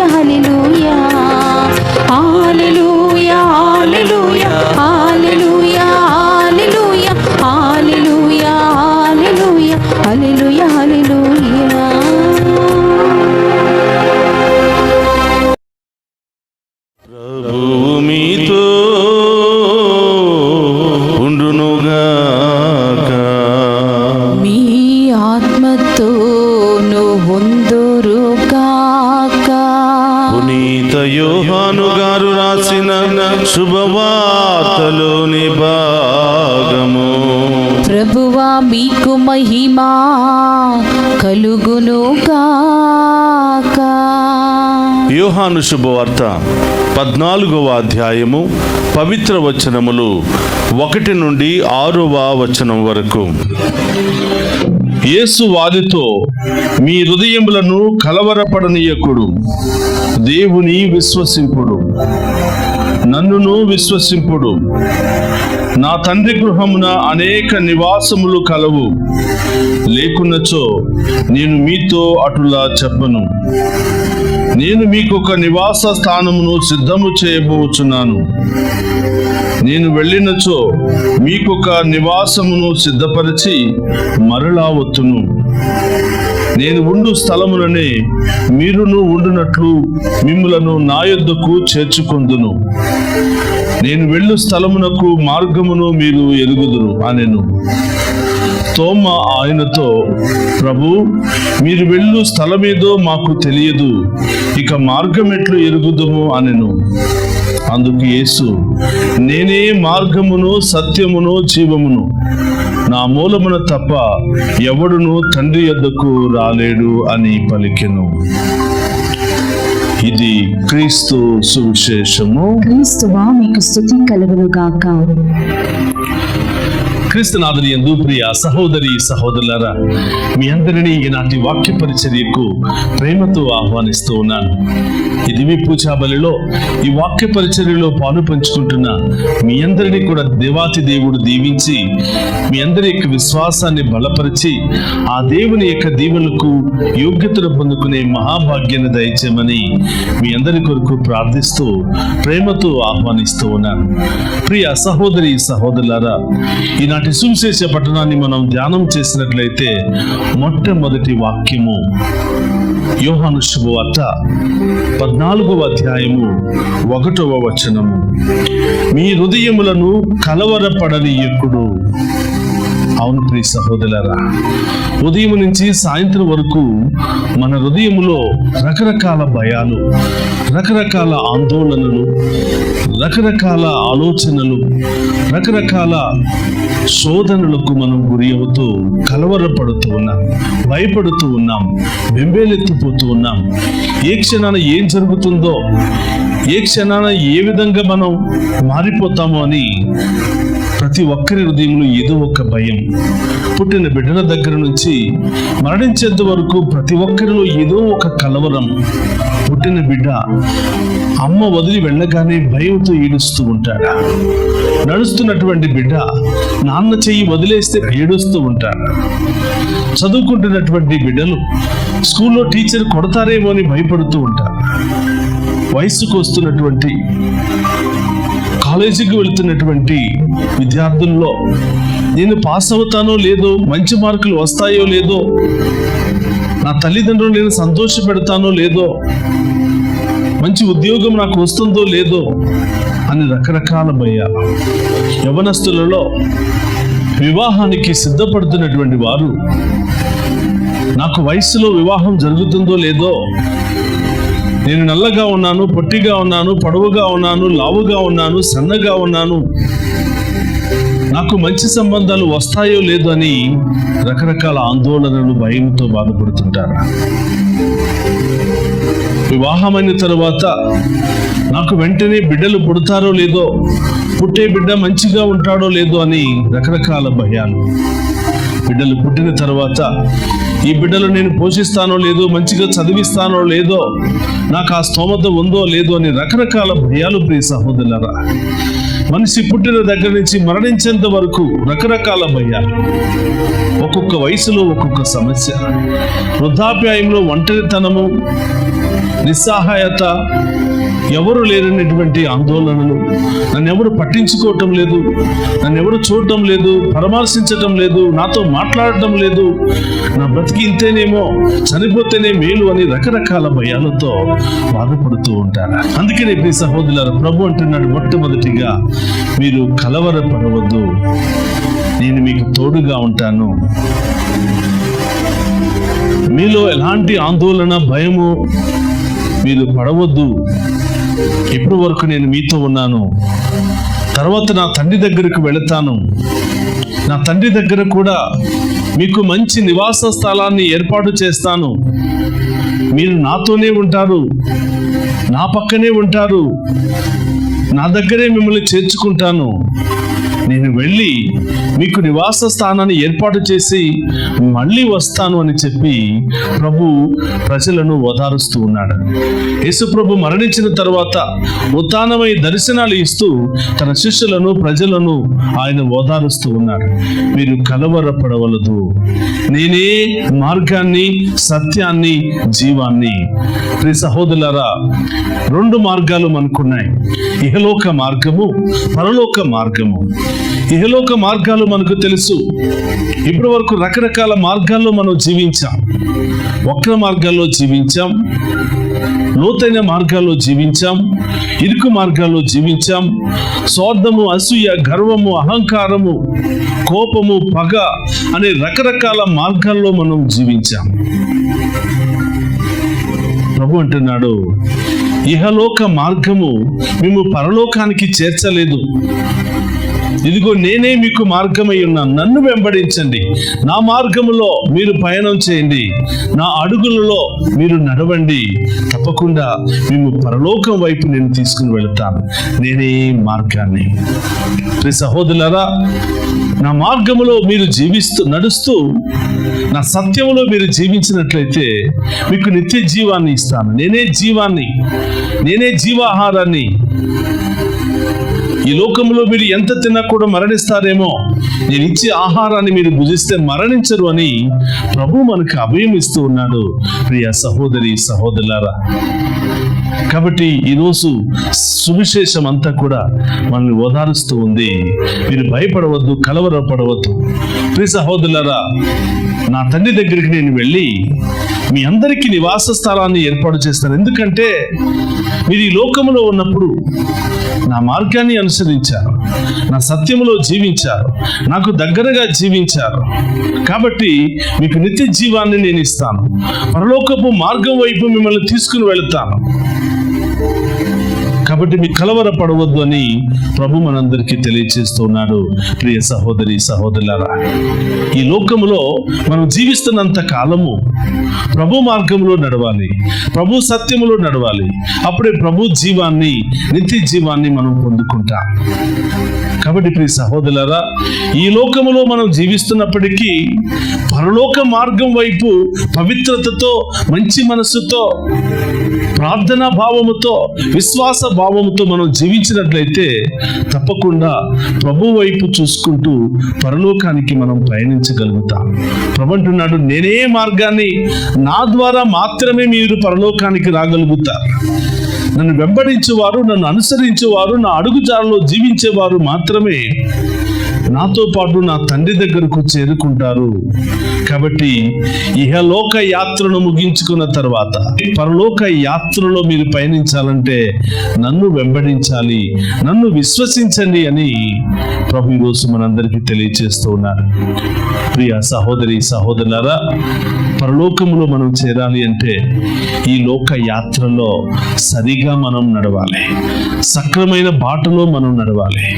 హల్లెలూయా ప్రభువా మీకు మహిమా కలుగును గాక. యోహాను శుభవార్త 14వ అధ్యాయము పవిత్ర వచనములు 1 నుండి 6వ వచనం వరకు. యేసు వారితో, మీ హృదయములను కలవరపడనీయకుడు, దేవుని విశ్వసింపుడు, నన్నును విశ్వసింపుడు. నా తండ్రి గృహమున అనేక నివాసములు కలవు, లేకున్నచో నేను మీతో అటులా చెప్పను. నేను మీకు ఒక నివాస స్థానమును సిద్ధము చేయబోచున్నాను. నేను వెళ్ళినచో మీకొక నివాసమును సిద్ధపరిచి మరలా వత్తును. నేను ఉండు స్థలములనే మీరును ఉండునట్లు మిమ్ములను నా యొద్దకు చేర్చుకొందును. నేను వెళ్ళు స్థలమునకు మార్గమును మీరు ఎరుగుదురు అనెను. తోమ ఆయనతో, ప్రభు, మీరు వెళ్ళు స్థలమేదో మాకు తెలియదు, ఇక మార్గం ఎట్లు ఎరుగుదుము అనెను. అందుకు యేసు, నేనే మార్గమును సత్యమును జీవమును, నా మూలమున తప్ప ఎవడును తండ్రి యొద్దకు రాలేడు అని పలికెను. ఇది క్రీస్తు సువిశేషము. క్రీస్తువా మీకు స్తుతి కలుగును గాక. క్రీస్తునాథుని యందు ప్రియ సహోదరి సహోదరులారా, మీ అందరినీ ఈనాటి వాక్య పరిచర్యకు ప్రేమతో ఆహ్వానిస్తూ ఉన్నాను. ఇది మీ పూజా బలిలో ఈ వాక్య పరిచర్యలో పాలు పంచుకుంటున్న మీ అందరినీ కూడా దేవాతి దేవుడు దీవించి మీ అందరి యొక్క విశ్వాసాన్ని బలపరిచి ఆ దేవుని యొక్క దీవెనలకు యోగ్యతను పొందుకునే మహాభాగ్యాన్ని దయచేయమని మీ అందరి కొరకు ప్రార్థిస్తూ ప్రేమతో ఆహ్వానిస్తూ ఉన్నాను. ప్రియ సహోదరి సహోదరులారా, ఈనాటి సువిశేష పట్టణాన్ని మనం ధ్యానం చేసినట్లయితే మొట్టమొదటి వాక్యము యోహాను శుభవార్త 14వ అధ్యాయము 1వ వచనము. మీ హృదయములను కలవరపడనీయకుడు. అవును ప్రియ సహోదరులారా, ఉదయం నుంచి సాయంత్రం వరకు మన హృదయములో రకరకాల భయాలు, రకరకాల ఆందోళనలు, రకరకాల ఆలోచనలు, రకరకాల శోధనలకు మనం గురి అవుతూ కలవరపడుతూ ఉన్నాం, భయపడుతూ ఉన్నాం, బెంబేలెత్తిపోతూ ఉన్నాం. ఏ క్షణాన ఏం జరుగుతుందో, ఏ క్షణాన ఏ విధంగా మనం మారిపోతామో అని ప్రతి ఒక్కరి హృదయంలో ఏదో ఒక భయం. పుట్టిన బిడ్డల దగ్గర నుంచి మరణించేంత వరకు ప్రతి ఒక్కరిలో ఏదో ఒక కలవరం. పుట్టిన బిడ్డ అమ్మ వదిలి వెళ్ళగానే భయంతో ఏడుస్తూ ఉంటాడు. నడుస్తున్నటువంటి బిడ్డ నాన్న చెయ్యి వదిలేస్తే ఏడుస్తూ ఉంటాడు. చదువుకుంటున్నటువంటి బిడ్డలు స్కూల్లో టీచర్ కొడతారేమో అని భయపడుతూ ఉంటారు. వయసుకు వస్తున్నటువంటి కాలేజీకి వెళుతున్నటువంటి విద్యార్థుల్లో నేను పాస్ అవుతానో లేదో, మంచి మార్కులు వస్తాయో లేదో, నా తల్లిదండ్రులు నేను సంతోష పెడతానో లేదో, మంచి ఉద్యోగం నాకు వస్తుందో లేదో అని రకరకాల భయాలు. యవనస్తులలో వివాహానికి సిద్ధపడుతున్నటువంటి వారు, నాకు వయసులో వివాహం జరుగుతుందో లేదో, నేను నల్లగా ఉన్నాను, పొట్టిగా ఉన్నాను, పొడవుగా ఉన్నాను, లావుగా ఉన్నాను, సన్నగా ఉన్నాను, నాకు మంచి సంబంధాలు వస్తాయో లేదో అని రకరకాల ఆందోళనలు, భయంతో బాధపడుతుంటారు. వివాహమైన తరువాత నాకు వెంటనే బిడ్డలు పుడతారో లేదో, పుట్టే బిడ్డ మంచిగా ఉంటాడో లేదో అని రకరకాల భయాలు. బిడ్డలు పుట్టిన తర్వాత ఈ బిడ్డలు నేను పోషిస్తానో లేదో, మంచిగా చదివిస్తానో లేదో, నాకు ఆ స్తోమత ఉందో లేదో అని రకరకాల భయాలు. ప్రియ సహోదరులారా, మనిషి పుట్టిన దగ్గర నుంచి మరణించేంత వరకు రకరకాల భయాలు. ఒక్కొక్క వయసులో ఒక్కొక్క సమస్య. వృద్ధాప్యాయంలో ఒంటరితనము, నిస్సహాయత, ఎవరు లేరనేటువంటి ఆందోళనలు, నన్ను ఎవరు పట్టించుకోవటం లేదు, నన్ను ఎవరు చూడటం లేదు, పరామర్శించటం లేదు, నాతో మాట్లాడటం లేదు, నా బ్రతికి ఇంతేనేమో, చనిపోతేనే మేలు అని రకరకాల భయాలతో బాధపడుతూ ఉంటారు. అందుకనే ప్రియ సహోదరులారా, ప్రభు అంటున్నాడు, మొట్టమొదటిగా మీరు కలవరపడవద్దు, నేను మీకు తోడుగా ఉంటాను. మీలో ఎలాంటి ఆందోళన, భయము మీరు పడవద్దు. ఇప్పటి వరకు నేను మీతో ఉన్నాను, తర్వాత నా తండ్రి దగ్గరకు వెళతాను, నా తండ్రి దగ్గర కూడా మీకు మంచి నివాస స్థలాన్ని ఏర్పాటు చేస్తాను. మీరు నాతోనే ఉంటారు, నా పక్కనే ఉంటారు, నా దగ్గరే మిమ్మల్ని చేర్చుకుంటాను. నేను వెళ్ళి మీకు నివాస స్థానాన్ని ఏర్పాటు చేసి మళ్ళీ వస్తాను అని చెప్పి ప్రభు ప్రజలను ఓదారుస్తూ ఉన్నాడు. యేసు ప్రభు మరణించిన తర్వాత ఉత్థానమై దర్శనాలు ఇస్తూ తన శిష్యులను ప్రజలను ఆయన ఓదారుస్తూ ఉన్నాడు. మీరు కలవరపడవలదు, నేనే మార్గాన్ని, సత్యాన్ని, జీవాన్ని. ప్రియ సహోదరులారా, 2 మార్గాలు మనకున్నాయి, ఇహలోక మార్గము, పరలోక మార్గము. ఇహలోక మార్గాలు మనకు తెలుసు. ఇప్పటి వరకు రకరకాల మార్గాల్లో మనం జీవించాం. వక్ర మార్గాల్లో జీవించాం, లోతైన మార్గాల్లో జీవించాం, ఇరుకు మార్గాల్లో జీవించాం. స్వార్థము, అసూయ, గర్వము, అహంకారము, కోపము, పగ అనే రకరకాల మార్గాల్లో మనం జీవించాం. ప్రభు అంటున్నాడు, ఇహలోక మార్గము మేము పరలోకానికి చేర్చలేదు. ఇదిగో నేనే మీకు మార్గమై ఉన్నాను, నన్ను వెంబడించండి, నా మార్గములో మీరు ప్రయాణం చేయండి, నా అడుగులలో మీరు నడవండి, తప్పకుండా మేము పరలోకం వైపు నేను తీసుకుని వెళతాను. నేనే మార్గాన్ని. ప్రియ సహోదరులారా, నా మార్గములో మీరు నడుస్తూ నా సత్యములో మీరు జీవించినట్లయితే మీకు నిత్య జీవాన్ని ఇస్తాను. నేనే జీవాన్ని, నేనే జీవాహారాన్ని. ఈ లోకంలో మీరు ఎంత తిన్నా కూడా మరణిస్తారేమో, నేను ఇచ్చే ఆహారాన్ని మీరు భుజిస్తే మరణించరు అని ప్రభు మనకు అభయం ఇస్తూ ఉన్నాడు. ప్రియ సహోదరి సహోదరులారా, కాబట్టి ఈరోజు సువిశేషం అంతా కూడా మనల్ని ఓదారుస్తూ ఉంది. మీరు భయపడవద్దు, కలవరపడవద్దు. ప్రియ సహోదరులారా, నా తండ్రి దగ్గరికి నేను వెళ్ళి మీ అందరికీ నివాస స్థలాన్ని ఏర్పాటు చేస్తాను. ఎందుకంటే మీరు ఈ లోకంలో ఉన్నప్పుడు నా మార్గాన్ని అనుసరించారు, నా సత్యములో జీవించారు, నాకు దగ్గరగా జీవించారు. కాబట్టి మీకు నిత్య జీవాన్ని నేను ఇస్తాను, పరలోకపు మార్గం వైపు మిమ్మల్ని తీసుకుని వెళుతాను. కాబట్టి మీకు కలవరపడవద్దు అని ప్రభు మనందరికీ తెలియజేస్తూ ఉన్నాడు. ప్రియ సహోదరి సహోదరులారా, ఈ లోకములో మనం జీవిస్తున్నంత కాలము ప్రభు మార్గంలో నడవాలి, ప్రభు సత్యములో నడవాలి. అప్పుడే ప్రభు జీవాన్ని, నిత్య జీవాన్ని మనం పొందుకుంటాం. కాబట్టి ప్రియ సహోదరులారా, ఈ లోకములో మనం జీవిస్తున్నప్పటికీ పరలోక మార్గం వైపు పవిత్రతతో, మంచి మనస్సుతో, ప్రార్థనా భావముతో, విశ్వాస భావముతో మనం జీవించినట్లయితే తప్పకుండా ప్రభు వైపు చూసుకుంటూ పరలోకానికి మనం పయనించగలుగుతాం. ప్రభు అంటున్నాడు, నేనే మార్గాన్ని, నా ద్వారా మాత్రమే మీరు పరలోకానికి రాగలుగుతారు. నన్ను వెంబడించేవారు, నన్ను అనుసరించేవారు, నా అడుగుజాడలో జీవించేవారు మాత్రమే నాతో పాటు నా తండ్రి దగ్గరకు చేరుకుంటారు. కాబట్టి ఇహలోక యాత్రను ముగించుకున్న తర్వాత పరలోక యాత్రలో మీరు పయనించాలంటే నన్ను వెంబడించాలి, నన్ను విశ్వసించండి అని ప్రభు ఈరోజు మనందరికీ తెలియజేస్తూ ఉన్నారు. ప్రియ సహోదరి సహోదరులారా, పరలోకములో మనం చేరాలి అంటే ఈ లోక యాత్రలో సరిగా మనం నడవాలి, సక్రమైన బాటలో మనం నడవాలి,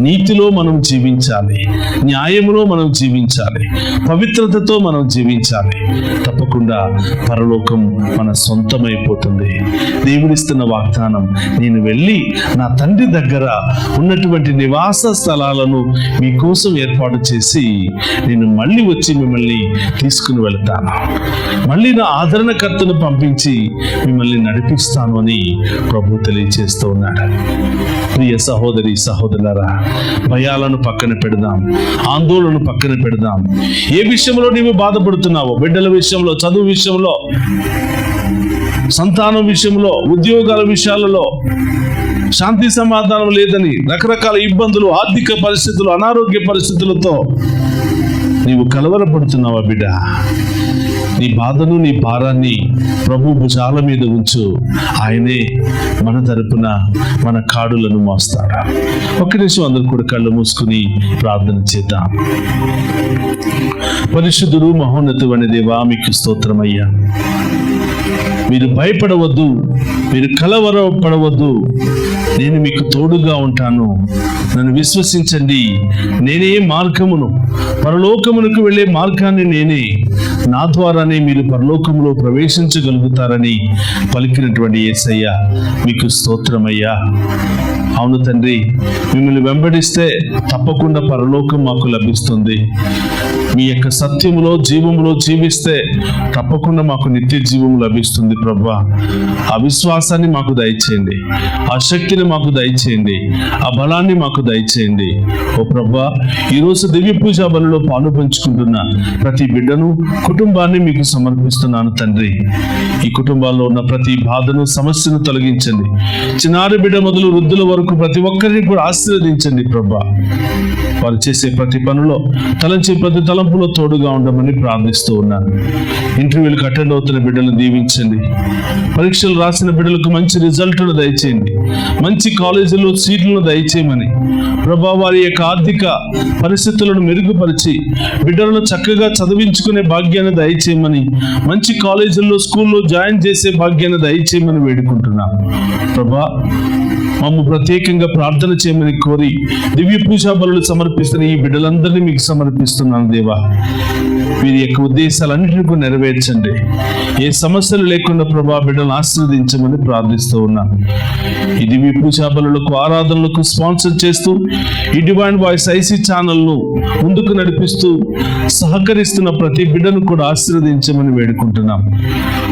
నీతిలో మనం జీవించాలి, న్యాయములో మనం జీవించాలి, పవిత్రతతో మనం జీవించాలి. తప్పకుండా పరలోకం మన సొంతమైపోతుంది. దేవుడిస్తున్న వాగ్దానం, నేను వెళ్ళి నా తండ్రి దగ్గర ఉన్నటువంటి నివాస స్థలాలను మీకోసం ఏర్పాటు చేసి నేను మళ్ళీ వచ్చి మిమ్మల్ని తీసుకుని వెళ్తాను, మళ్ళీ నా ఆదరణకర్తను పంపించి మిమ్మల్ని నడిపిస్తాను అని ప్రభు తెలియజేస్తూ ఉన్నాడు. ప్రియ సహోదరి సహోదరులారా, భయాలను పక్కన పెడదాం, ఆందోళన పక్కన పెడదాం. ఏ విషయంలో నీవు బాధపడుతున్నావో, బిడ్డల విషయంలో, చదువు విషయంలో, సంతానం విషయంలో, ఉద్యోగాల విషయాలలో శాంతి సమాధానం లేదని రకరకాల ఇబ్బందులు, ఆర్థిక పరిస్థితులు, అనారోగ్య పరిస్థితులతో నీవు కలవరపడుతున్నావా బిడ్డ? నీ బాధను, నీ భారాన్ని ప్రభు భుజాల మీద ఉంచు. ఆయనే మన తరపున మన కాడులను మోస్తాడు. ఒక్క నిమిషం అందరూ కూడా కళ్ళు మూసుకుని ప్రార్థన చేద్దాం. పరిశుద్ధుడు, మహోన్నతుడైన దేవా, మీకు స్తోత్రమయ్యా. మీరు భయపడవద్దు, మీరు కలవరపడవద్దు, నేను మీకు తోడుగా ఉంటాను, నన్ను విశ్వసించండి, నేనే మార్గమును, పరలోకమునకు వెళ్ళే మార్గాన్ని నేనే, నా ద్వారానే మీరు పరలోకములో ప్రవేశించగలుగుతారని పలికినటువంటి యేసయ్య మీకు స్తోత్రమయ్యా. అవును తండ్రి, మిమ్మల్ని వెంబడిస్తే తప్పకుండా పరలోకం మాకు లభిస్తుంది. మీ యొక్క సత్యములో జీవములో జీవిస్తే తప్పకుండా మాకు నిత్య జీవము లభిస్తుంది ప్రభువా. ఆ విశ్వాసాన్ని మాకు దయచేయండి, ఆ శక్తిని మాకు దయచేయండి, ఆ బలాన్ని మాకు దయచేయండి. ఓ ప్రభువా, ఈరోజు దివ్య పూజా బలిలో పాలు పంచుకుంటున్న ప్రతి బిడ్డను, కుటుంబాన్ని మీకు సమర్పిస్తున్నాను తండ్రి. ఈ కుటుంబాల్లో ఉన్న ప్రతి బాధను, సమస్యను తొలగించండి. చిన్నారి బిడ్డ మొదలు వృద్ధుల వరకు ప్రతి ఒక్కరిని కూడా ఆశీర్వదించండి ప్రభువా. వారు చేసే ప్రతి పనిలో, తలంచే ప్రతి తలంపులో తోడుగా ఉండమని ప్రార్థిస్తూ ఉన్నాను. ఇంటర్వ్యూలకు అటెండ్ అవుతున్న బిడ్డలను దీవించండి. పరీక్షలు రాసిన బిడ్డలకు మంచి రిజల్ట్ను దయచేయండి. మంచి కాలేజీలో సీట్లను దయచేయమని ప్రభా, వారి యొక్క ఆర్థిక పరిస్థితులను మెరుగుపరిచి బిడ్డలను చక్కగా చదివించుకునే భాగ్యాన్ని దయచేయమని, మంచి కాలేజీల్లో స్కూల్లో జాయిన్ చేసే భాగ్యాన్ని దయచేయమని వేడుకుంటున్నాను ప్రభా. మమ్ము ప్రత్యేకంగా ప్రార్థన చేయమని కోరి దివ్య పూజా బలులు సమర్పిస్తున్న ఈ బిడ్డలందరినీ మీకు సమర్పిస్తున్నాను దేవా. వీరి యొక్క ఉద్దేశాలన్నింటినీ కూడా నెరవేర్చండి. ఏ సమస్యలు లేకుండా ప్రభా బిడ్డలను ఆశీర్వదించమని ప్రార్థిస్తూ ఉన్నాను. ఈ దివ్య పూజా బలులకు, ఆరాధనలకు స్పాన్సర్ చేస్తూ ఈ డివైన్ వాయిస్ ఐసీ ఛానల్ను ముందుకు నడిపిస్తూ సహకరిస్తున్న ప్రతి బిడ్డను కూడా ఆశీర్వదించమని వేడుకుంటున్నాం.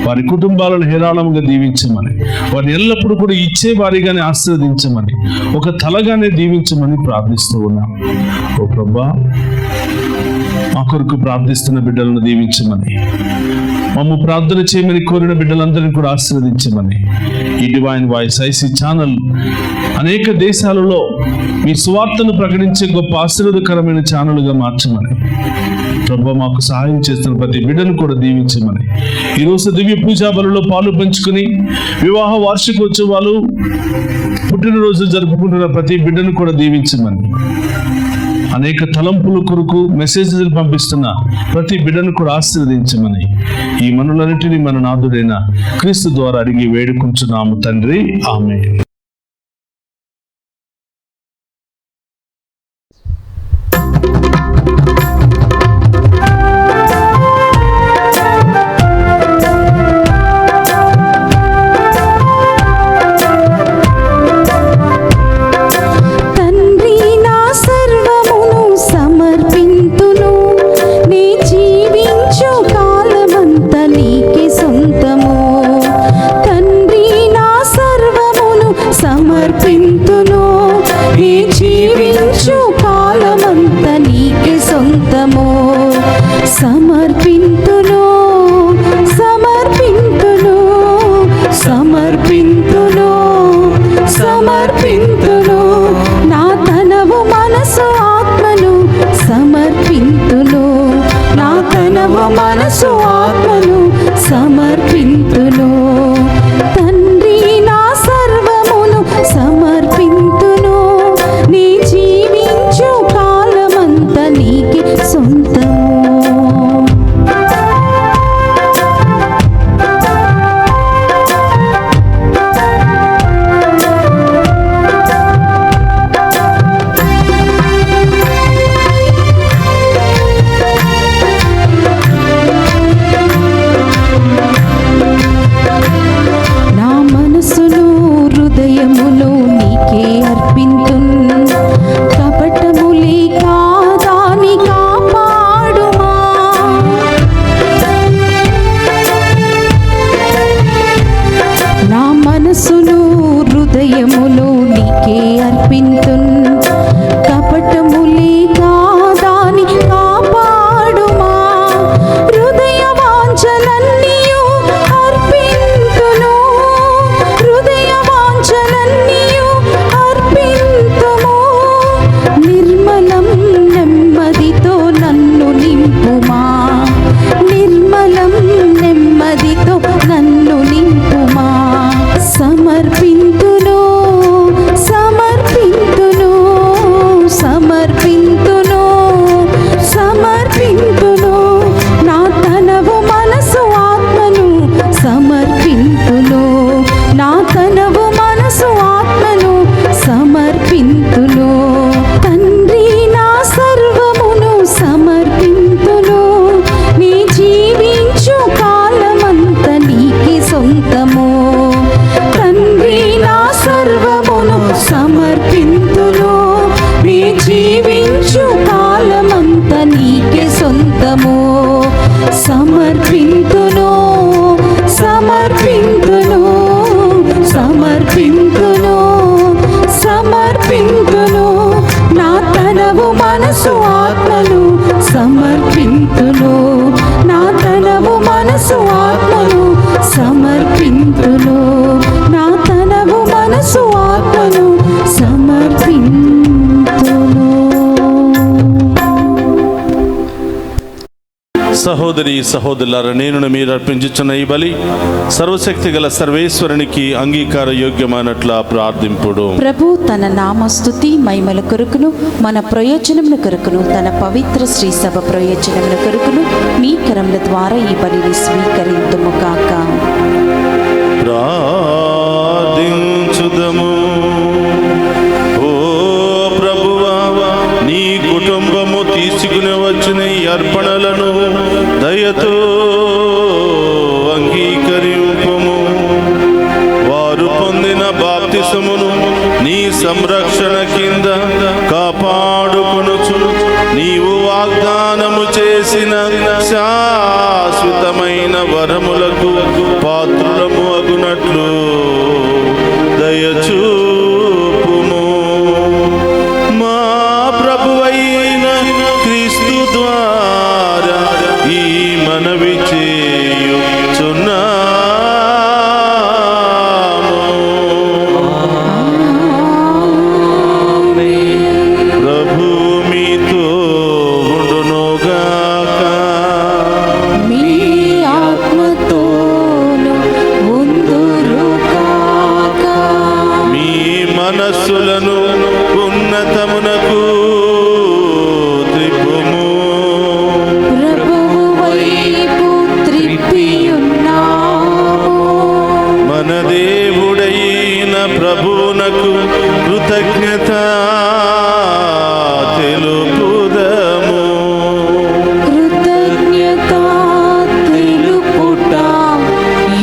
వారి కుటుంబాలను హేరాళంగా దీవించమని, వారిని ఎల్లప్పుడూ కూడా ఇచ్చే వారిగానే ఆశీర్వదించమని, ఒక తలగానే దీవించమని ప్రార్థిస్తూ ఉన్నాం. ఓ ప్రభా, మా కొరకు ప్రార్థిస్తున్న బిడ్డలను దీవించమని, మమ్ము ప్రార్థన చేయమని కోరిన బిడ్డలందరినీ కూడా ఆశీర్వదించమని, ఈ డివైన్ వాయిస్ ఐసీ ఛానల్ అనేక దేశాలలో మీ సువార్తను ప్రకటించే గొప్ప ఆశీర్వాదకరమైన ఛానల్గా మార్చమని ప్రభు, మాకు సహాయం చేస్తున్న ప్రతి బిడ్డను కూడా దీవించమని, ఈరోజు దివ్య పూజా బలులో పాలు పంచుకుని వివాహ వార్షికోత్సవాలు, పుట్టినరోజు జరుపుకుంటున్న ప్రతి బిడ్డను కూడా దీవించమని, అనేక తలంపుల కొరకు మెసేజ్లు పంపిస్తున్న ప్రతి బిడ్డను కూడా ఆశీర్వదించమని, ఈ మనులన్నిటినీ మన నాథుడైన క్రీస్తు ద్వారా అడిగి వేడుకుంటున్నాము తండ్రి. ఆమేన్. సమర్పింతును సమర్పింతును సమర్పింతును సమర్పింతును నా తనవు మనసు ఆత్మను సమర్పింతును నా తనవు మనసు ఆత్మను సమర్పింతును తండ్రి నా సర్వమును సమర్పింతును నీ జీవించు కాలమంతా నీకే సొంతము సొంతము సమర్పింతును సమర్పింతును సమర్పింతును సమర్పింతును నా తనవు మనసు ఆత్మను సమర్పింతును నా తనవు మనసు ఆత్మను సమర్పింతును నా తనవు మనసు ఆత్మను సమర్పింతును. సహోదరి సహోదరులారా, నేను మీరు అర్పించుచున్న ఈ బలి సర్వశక్తి గల సర్వేశ్వరునికి అంగీకార యోగ్యమైనట్ల ప్రార్థింపుడు. ప్రభు తన నామస్తుతి మహిమల కొరకును మన ప్రయోజనముల కొరకును తన పవిత్ర శ్రీ సభ ప్రయోజనముల కొరకును మీ కరముల ద్వారా ఈ బలిని స్వీకరింతుము కాక. ప్రార్థించుదము. ఓ ప్రభువా, నీ కుటుంబము తీసుకుని వచ్చిన ఈ అర్పణలను దయతో అంగీకరింపుము. వారు పొందిన బాప్తిసమును నీ సంరక్షణ కింద కాపాడుకొనుచు నీవు వాగ్దానము చేసిన శాశ్వతమైన వరములకు పాత్రులము అగునట్లు దయచూపుము. మా ప్రభువైన క్రీస్తు ద్వారా ఈ మనవి చేయుచున్నాము. ప్రభు మీతో ఉండునుగాక. మీ ఆత్మతోను ఉందురుగాక. మీ మనస్సులను ఉన్నతమునకు త్రిప్పుము. ప్రభువు వైపు త్రిప్పియున్నాము. మన దేవుడైన ప్రభువునకు కృతజ్ఞత తెలుపుదము. కృతజ్ఞత తెలుపుట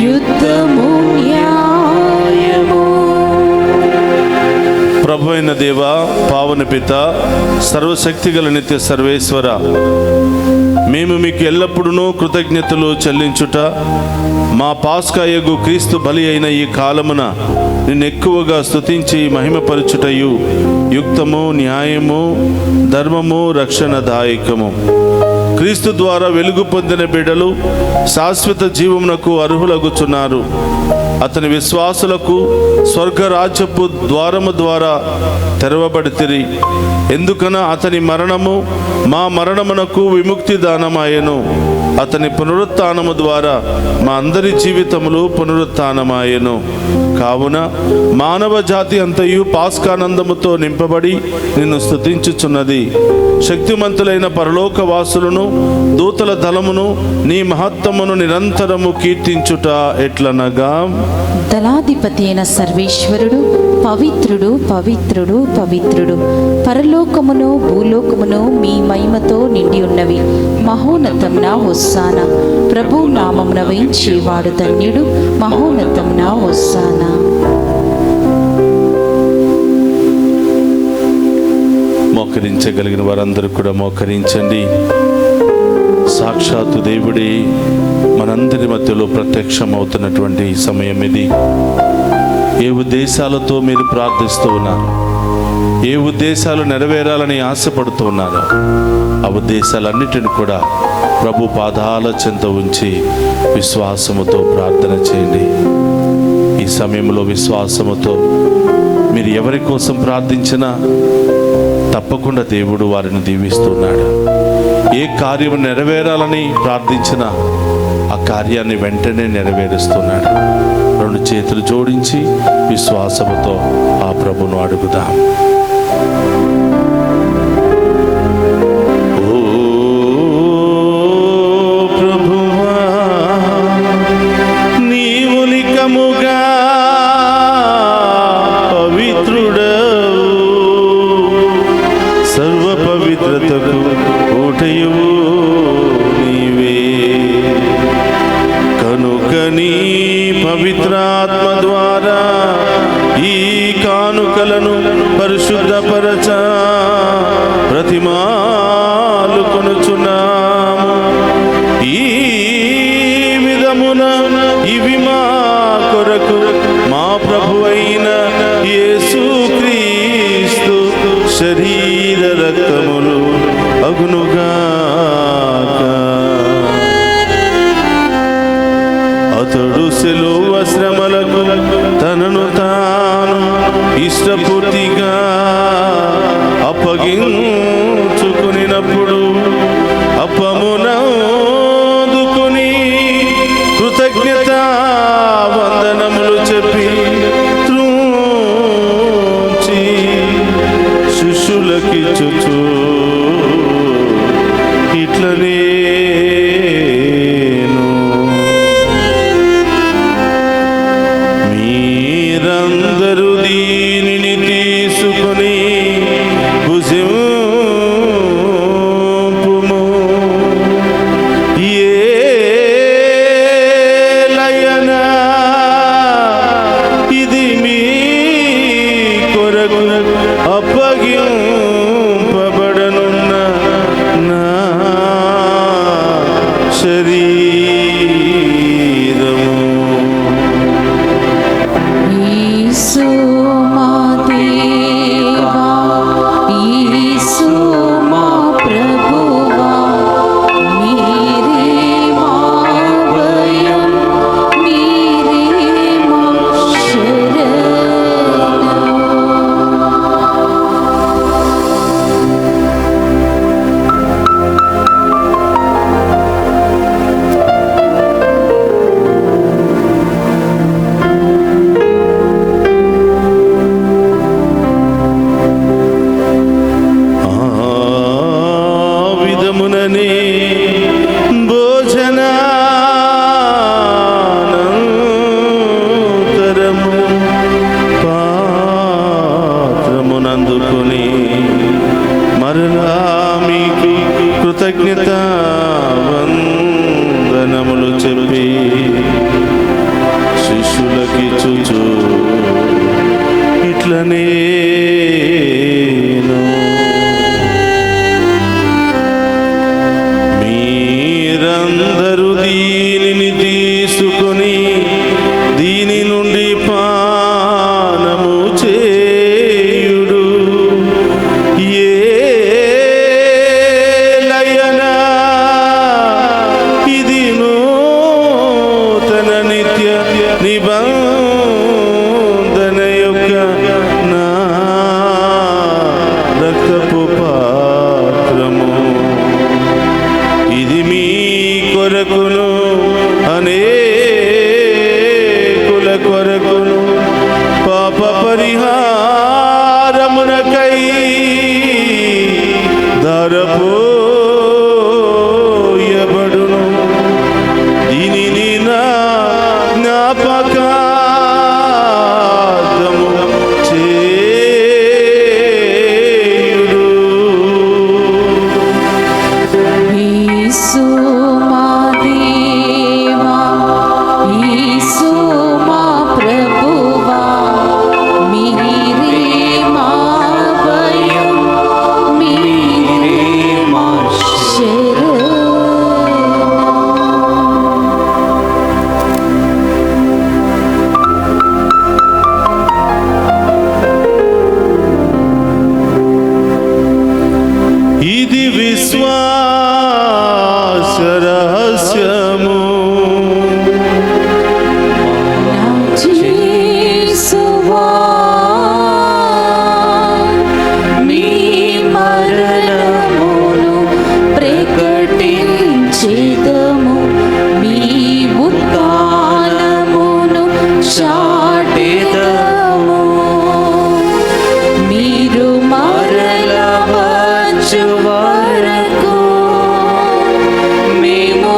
యుద్ధము న్యాయము. ప్రభు అయిన దేవ, పావన పిత, సర్వశక్తిగల నిత్య సర్వేశ్వర, మేము మీకు ఎల్లప్పుడూ కృతజ్ఞతలు చెల్లించుట, మా పాస్కాయగు క్రీస్తు బలి అయిన ఈ కాలమున నిన్ను ఎక్కువగా స్తుతించి మహిమపరచుటయు యుక్తము, న్యాయము, ధర్మము, రక్షణదాయకము. క్రీస్తు ద్వారా వెలుగు పొందిన బిడ్డలు శాశ్వత జీవమునకు అర్హులగుచున్నారు. అతని విశ్వాసులకు స్వర్గరాజ్యపు ద్వారము ద్వారా తెరవబడితిరి. ఎందుకన అతని మరణము మా మరణమునకు విముక్తి దానమాయెను. అతని పునరుత్థానము ద్వారా మా అందరి జీవితములు పునరుత్థానమాయెను. కావున మానవ జాతి అంతయు పాస్కానందముతో నింపబడి నిన్ను స్తుతించుచున్నది. శక్తిమంతులైన పరలోక వాసులను దూతల దళమును నీ మహత్తమును నిరంతరము కీర్తించుట ఎట్లనగా, దళాధిపతి అయిన సర్వేశ్వరుడు పవిత్రుడు పవిత్రుడు పవిత్రుడు, పరలోకమును భూలోకమును మీ మహిమతో నిండి ఉన్నవి. మహోన్నతమున హొస్సానా. ప్రభు నామమున వేంచేవాడు ధన్యుడు. మహోన్నతమున హొస్సానా. మోకరించగలిగిన వారందరూ కూడా మోకరించండి. సాక్షాత్తు దేవుడే మనందరి మధ్యలో ప్రత్యక్షమవుతున్నటువంటి సమయం ఇది. ఏ ఉద్దేశాలతో మీరు ప్రార్థిస్తూ ఉన్నారు, ఏ ఉద్దేశాలు నెరవేరాలని ఆశపడుతూ ఉన్నారో ఆ ఉద్దేశాలన్నిటిని కూడా ప్రభు పాదాల చెంత ఉంచి విశ్వాసముతో ప్రార్థన చేయండి. ఈ సమయంలో విశ్వాసముతో మీరు ఎవరి కోసం ప్రార్థించినా తప్పకుండా దేవుడు వారిని దీవిస్తున్నాడు. ఏ కార్యం నెరవేరాలని ప్రార్థించినా ఆ కార్యాన్ని వెంటనే నెరవేరుస్తున్నాడు. రెండు చేతులు జోడించి విశ్వాసముతో ఆ ప్రభును అడుగుదాం. ఓ ప్రభువా, నీవు నికముగా పవిత్రుడవు, సర్వ పవిత్రతకు కోటయువు నీవే. కనుక నీ పవిత్రాత్మ ద్వారా ఈ కానుకలను పరిశుద్ధపరచ శరీరము. యేసు మా దేవా, యేసు మా ప్రభువా, మీరే మా భయం, మీరే మా శరణం. ఆ విధముననే భోజనానంతరము పాత్రమునందుకొని మరలా మీకు కృతజ్ఞత వందనములు చెప్పి శిష్యులకి చూచు ఇట్లనే మీరందరూ దీనిని తీసుకొని దీని నుండి పానము చేయుడు. ఏలయనా ఇది నూతన నిత్య నిబంధన యొక్క నా రక్తపు పాత్రము. ఇది మీ కొరకును అనేకుల కొరకును పాప పరిహారమునకై ధారపోయబడును. దీనిని నా జ్ఞాపకార్థము చేయుడు. యేసు మా దేవా, యేసు మా ప్రభువా, మీరే మా భయం, మీరే మా శరణం. ఇది విశ్వాస రహస్యము. యేసువా, మీ మరణమును ప్రకటించెదము, మీ ఉత్థానమును చాటెదము. మీరు మరల వచ్చు వరకు మేము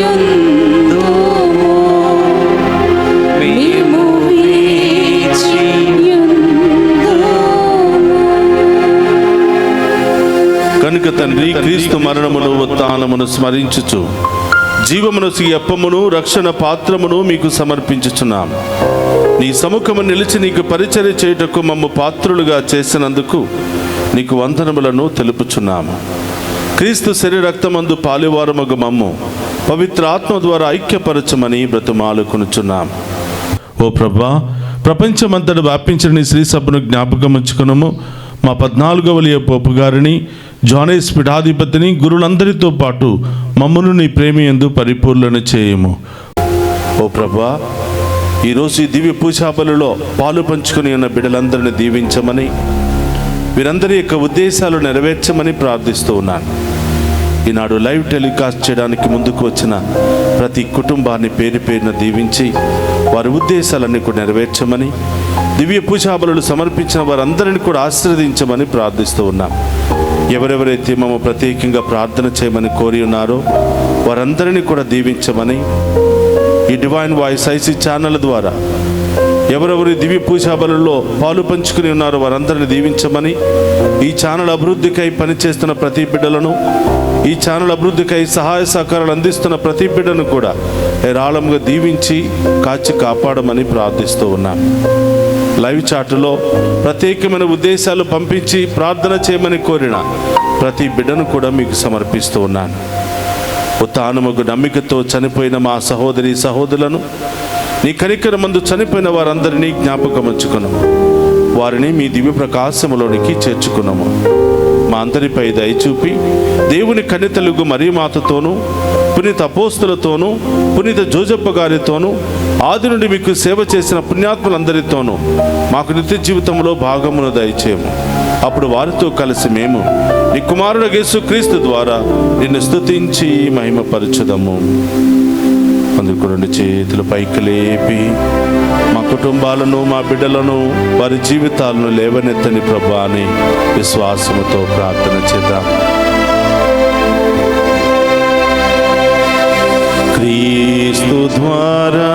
వేచియుందుము, మేము వేచియుందుము. కనుక తండ్రి, క్రీస్తు మరణమును ఉత్థానమును స్మరించుచు జీవమును అప్పమును రక్షణ పాత్రమును మీకు సమర్పించుచున్నాం. నీ సముఖము నిలిచి నీకు పరిచర్య చేయుటకు మమ్ము పాత్రులుగా చేసినందుకు నీకు వందనములను తెలుపుచున్నాము. క్రీస్తు శరీరక్తమందు పాలువారమగు మమ్ము పవిత్ర ఆత్మ ద్వారా ఐక్యపరచమని బ్రతుమాలుకొనుచున్నాం. ఓ ప్రభా, ప్రపంచమంతటా వ్యాపించిన నీ శ్రీ సభను జ్ఞాపకం ఉంచుకునము. మా 14వ లియో పోపు గారిని, జానేస్ పీఠాధిపతిని, గురులందరితో పాటు మమ్మను నీ ప్రేమయందు పరిపూర్ణను చేయము. ఓ ప్రభా, ఈరోజు ఈ దివ్య పూజాబలిలో పాలు పంచుకుని ఉన్న బిడ్డలందరినీ దీవించమని, వీరందరి యొక్క ఉద్దేశాలు నెరవేర్చమని ప్రార్థిస్తూ ఉన్నాను. ఈనాడు లైవ్ టెలికాస్ట్ చేయడానికి ముందుకు వచ్చిన ప్రతి కుటుంబాన్ని పేరు పేరున దీవించి వారి ఉద్దేశాలన్నీ కూడా నెరవేర్చమని, దివ్య పూజాబలులు సమర్పించిన వారందరినీ కూడా ఆశీర్వదించమని ప్రార్థిస్తూ ఉన్నాం. ఎవరెవరైతే మమ్మ ప్రత్యేకంగా ప్రార్థన చేయమని కోరి ఉన్నారో వారందరినీ కూడా దీవించమని, ఈ డివైన్ వాయిస్ ఐసీ ఛానల్ ద్వారా ఎవరెవరి దివ్య పూజాబలుల్లో పాలు పంచుకుని ఉన్నారో వారందరిని దీవించమని, ఈ ఛానల్ అభివృద్ధికై పనిచేస్తున్న ప్రతి బిడ్డలను, ఈ ఛానల్ అభివృద్ధికై సహాయ సహకారాలు అందిస్తున్న ప్రతి బిడ్డను కూడా ఏరాళంగా దీవించి కాచి కాపాడమని ప్రార్థిస్తూ ఉన్నాం. లైవ్ చాట్లో ప్రత్యేకమైన ఉద్దేశాలు పంపించి ప్రార్థన చేయమని కోరిన ప్రతి బిడ్డను కూడా మీకు సమర్పిస్తూ ఉన్నాను. ఉత్థానముకు నమ్మికతో చనిపోయిన మా సహోదరి సహోదరులను నీ కనికరమందు చనిపోయిన వారందరినీ జ్ఞాపకం ఉంచుకున్నాము. వారిని మీ దివ్య ప్రకాశములోనికి చేర్చుకున్నాము. మా అందరిపై దయచూపి దేవుని కన్యతలుగు మరియమాతతోనూ పునీత అపోస్తులతోనూ పునీత జోజప్ప గారితోనూ ఆది నుండి మీకు సేవ చేసిన పుణ్యాత్ములందరితోనూ మాకు నిత్య జీవితంలో భాగమును దయచేయము. అప్పుడు వారితో కలిసి మేము నీ కుమారుడు యేసుక్రీస్తు ద్వారా నిన్ను స్తుతించి మహిమపరచుదము. అందుకు రెండు చేతులు పైకి లేపి మా కుటుంబాలను మా బిడ్డలను వారి జీవితాలను లేవనెత్తని ప్రభువా అని విశ్వాసముతో ప్రార్థన చేద్దాం. క్రీస్తు ద్వారా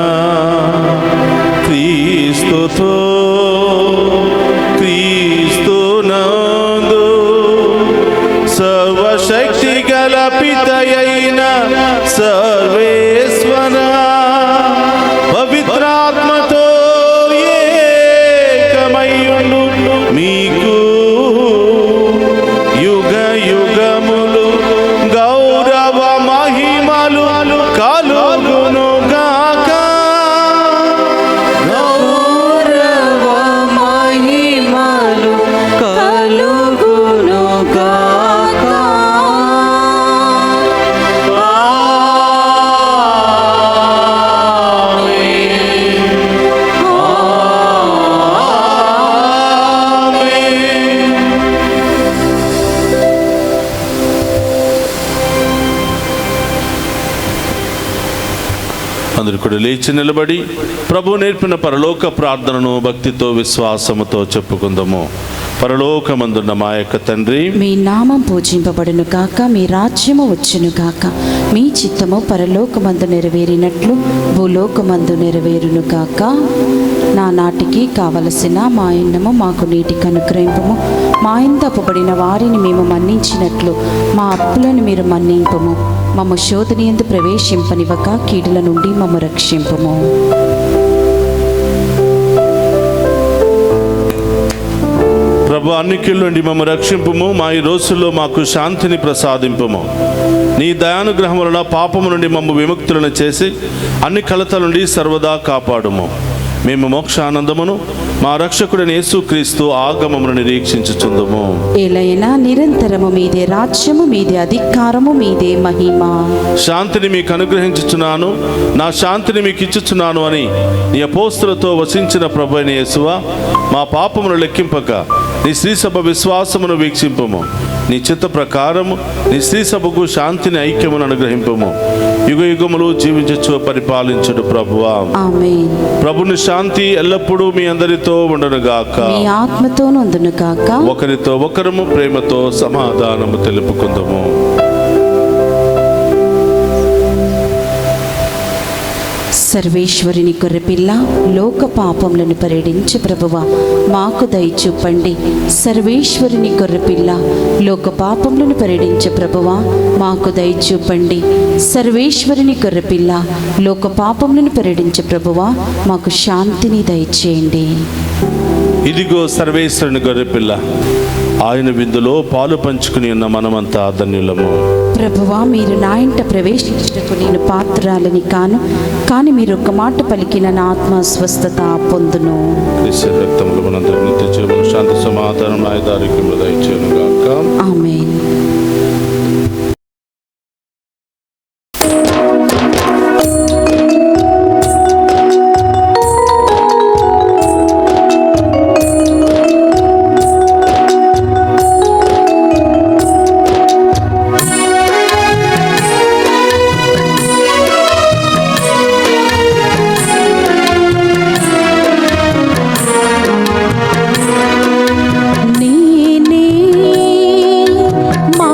క్రీస్తుతో క్రీస్తునందు సర్వశక్తి గల పితయైన సర్వేశ్వర పవిత్రాత్మతో ఏకమయ్యుండు మీకు యుగ యుగములు గౌరవ మహిమలు కలుగును గాక. గౌరవ మహిమలు కలుగును గాక. అందరూ కూడా లేచి నిలబడి ప్రభు నేర్పిన పరలోక ప్రార్థనను భక్తితో విశ్వాసముతో చెప్పుకుందాము. పరలోకమందున్న మా యొక్క తండ్రి, మీ నామం పూజింపబడును గాక, మీ రాజ్యము వచ్చును గాక, మీ చిత్తము పరలోకమందు నెరవేరినట్లు భూలోకమందు నెరవేరును గాక. నా నాటికి కావలసిన మా అన్నము మాకు నీటికి అనుగ్రహింపము. మా ఇంత అప్పుబడిన వారిని మేము మన్నించినట్లు మా అప్పులను మీరు మన్నింపము. మమ్మ శోధన యందు ప్రవేశింపనివ్వక కీడుల నుండి మమ్మ రక్షింపము. ప్రభు అన్నికిల నుండి మమ్మ రక్షింపుము. మా ఈ రోజుల్లో మాకు శాంతిని ప్రసాదింపుము. నీ దయానుగ్రహం వలన పాపము నుండి మమ్మ విముక్తులను చేసి అన్ని కలతల నుండి సర్వదా కాపాడుము. మేము మోక్షానందమును మా రక్షకుడైన యేసుక్రీస్తు ఆగమమును నిరీక్షించుచుందుము. ఏలైనా నిరంతరము మీదే రాజ్యము, మీదే అధికారము, మీదే మహిమ. శాంతిని మీకు అనుగ్రహించుచున్నాను, నా శాంతిని మీకు ఇచ్చుచున్నాను అని నీ అపోస్తులతో వసించిన ప్రభు అయిన యేసువా, మా పాపమును లెక్కింపక నీ శ్రీసభ విశ్వాసమును వీక్షింపము. నీ చిత్త ప్రకారము నీ శ్రీసభకు శాంతిని ఐక్యమును అనుగ్రహింపము. యుగ యుగములు జీవించచ్చు పరిపాలించుడు ప్రభువా. ఆమేన్. ప్రభుని శాంతి ఎల్లప్పుడూ మీ అందరితో ఉండునుగాక. మీ ఆత్మతో నందునుగాక. ఒకరితో ఒకరము ప్రేమతో సమాధానము తెలుపుకుందాము. సర్వేశ్వరుని గొర్రెపిల్ల, లోక పాపములను పరిడించు ప్రభువా, మాకు దయచూపండి. సర్వేశ్వరుని గొర్రెపిల్ల, లోక పాపములను పరిడించు ప్రభువా, మాకు దయచూపండి. సర్వేశ్వరుని గొర్రెపిల్ల, లోక పాపములను పరిడించు ప్రభువా, మాకు శాంతిని దయచేయండి. ఇదిగో సర్వేశ్వరుని గొర్రెపిల్ల, ఆయన విందులో పాలు పంచుకుని ఉన్న మనమంతా ధన్యులము. ప్రభువా, మీరు నా ఇంట ప్రవేశించుటకు నేను పాత్రాలని కాను, కానీ మీరు ఒక మాట పలికిన నా ఆత్మ స్వస్థత పొందును. క్రీస్తు రక్తములు మనందరి నిత్య జీవన శాంతి సమాధానం ఆయుధారోగ్యములు దయచేయునుగాక. ఆమేన్. నేనే మా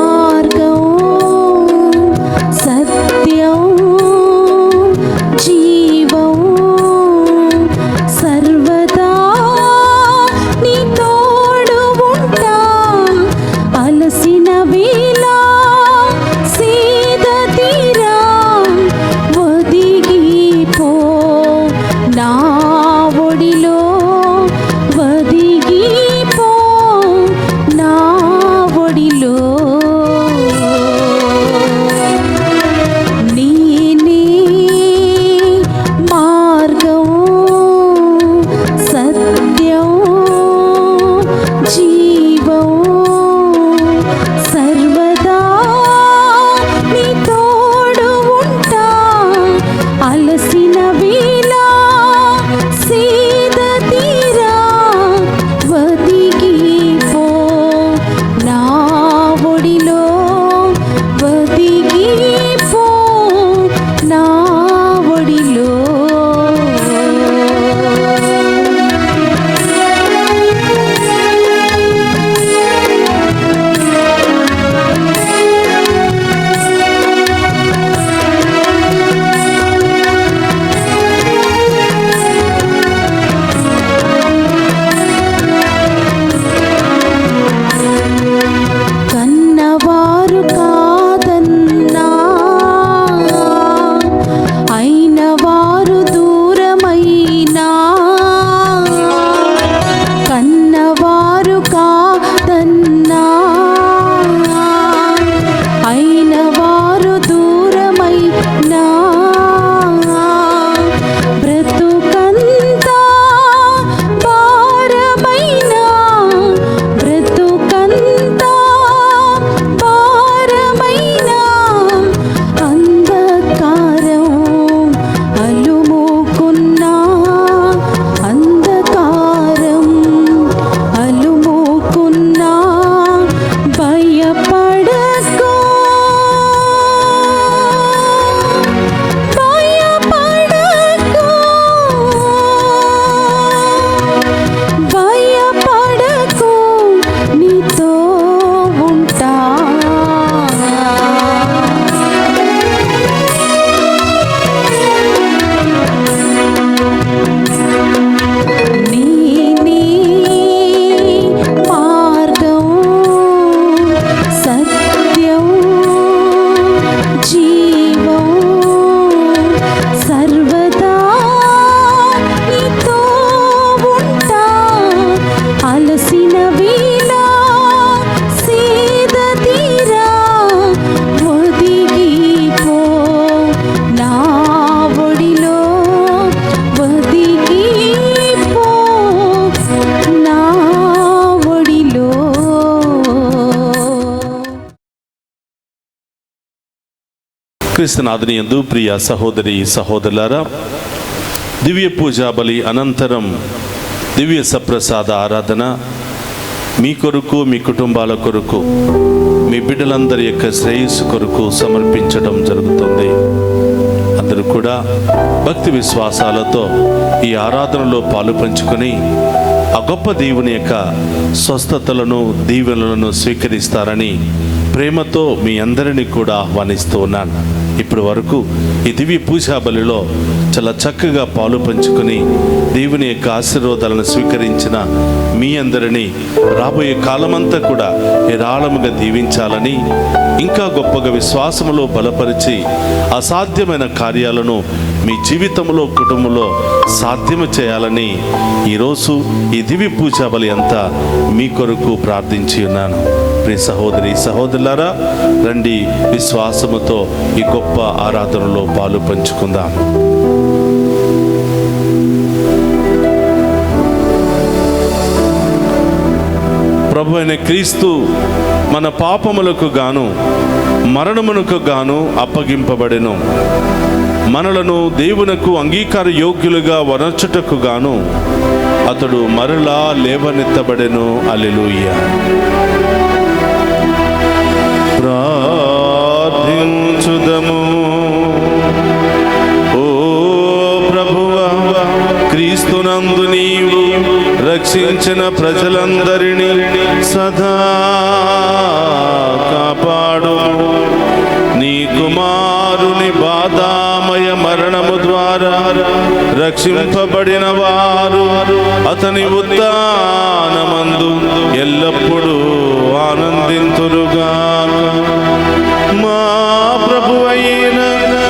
క్రీస్తునాథుని యందు ప్రియ సహోదరి సహోదరులారా, దివ్య పూజా బలి అనంతరం దివ్య సప్రసాద ఆరాధన మీ కొరకు, మీ కుటుంబాల కొరకు, మీ బిడ్డలందరి యొక్క శ్రేయస్సు కొరకు సమర్పించడం జరుగుతుంది. అందరూ కూడా భక్తి విశ్వాసాలతో ఈ ఆరాధనలో పాలు పంచుకొని ఆ గొప్ప దేవుని యొక్క స్వస్థతలను, దీవెనలను స్వీకరిస్తారని ప్రేమతో మీ అందరినీ కూడా ఆహ్వానిస్తూ ఉన్నాను. ఇప్పటి వరకు ఈ దివ్య పూజా బలిలో చాలా చక్కగా పాలు పంచుకొని దేవుని యొక్క ఆశీర్వాదాలను స్వీకరించిన మీ అందరినీ రాబోయే కాలమంతా కూడా ఏరాళముగా దీవించాలని, ఇంకా గొప్పగా విశ్వాసములో బలపరిచి అసాధ్యమైన కార్యాలను మీ జీవితంలో, కుటుంబంలో సాధ్యము చేయాలని ఈరోజు ఈ దివ్య పూజా బలి అంతా మీ కొరకు ప్రార్థించి ఉన్నాను. ప్రియ సహోదరి సహోదరులారా, రండి విశ్వాసముతో ఈ గొప్ప ఆరాధనలో పాలు పంచుకుందాం. ప్రభు అయిన క్రీస్తు మన పాపములకు గాను, మరణమునకు గాను అప్పగింపబడెను. మనలను దేవునకు అంగీకార యోగ్యులుగా వనర్చుటకు గాను అతడు మరలా లేవనెత్తబడెను. హల్లెలూయా. ప్రార్థించుదము. ఓ ప్రభువా, క్రీస్తునందు నీవు రక్షించిన ప్రజలందరినీ సదా కాపాడు. నీ కుమారుని బాధామయ మరణము ద్వారా రక్షింపబడిన వారు అతని ఉత్థానమందు ఎల్లప్పుడూ ఆనందింతురుగాక. మా ప్రభువైన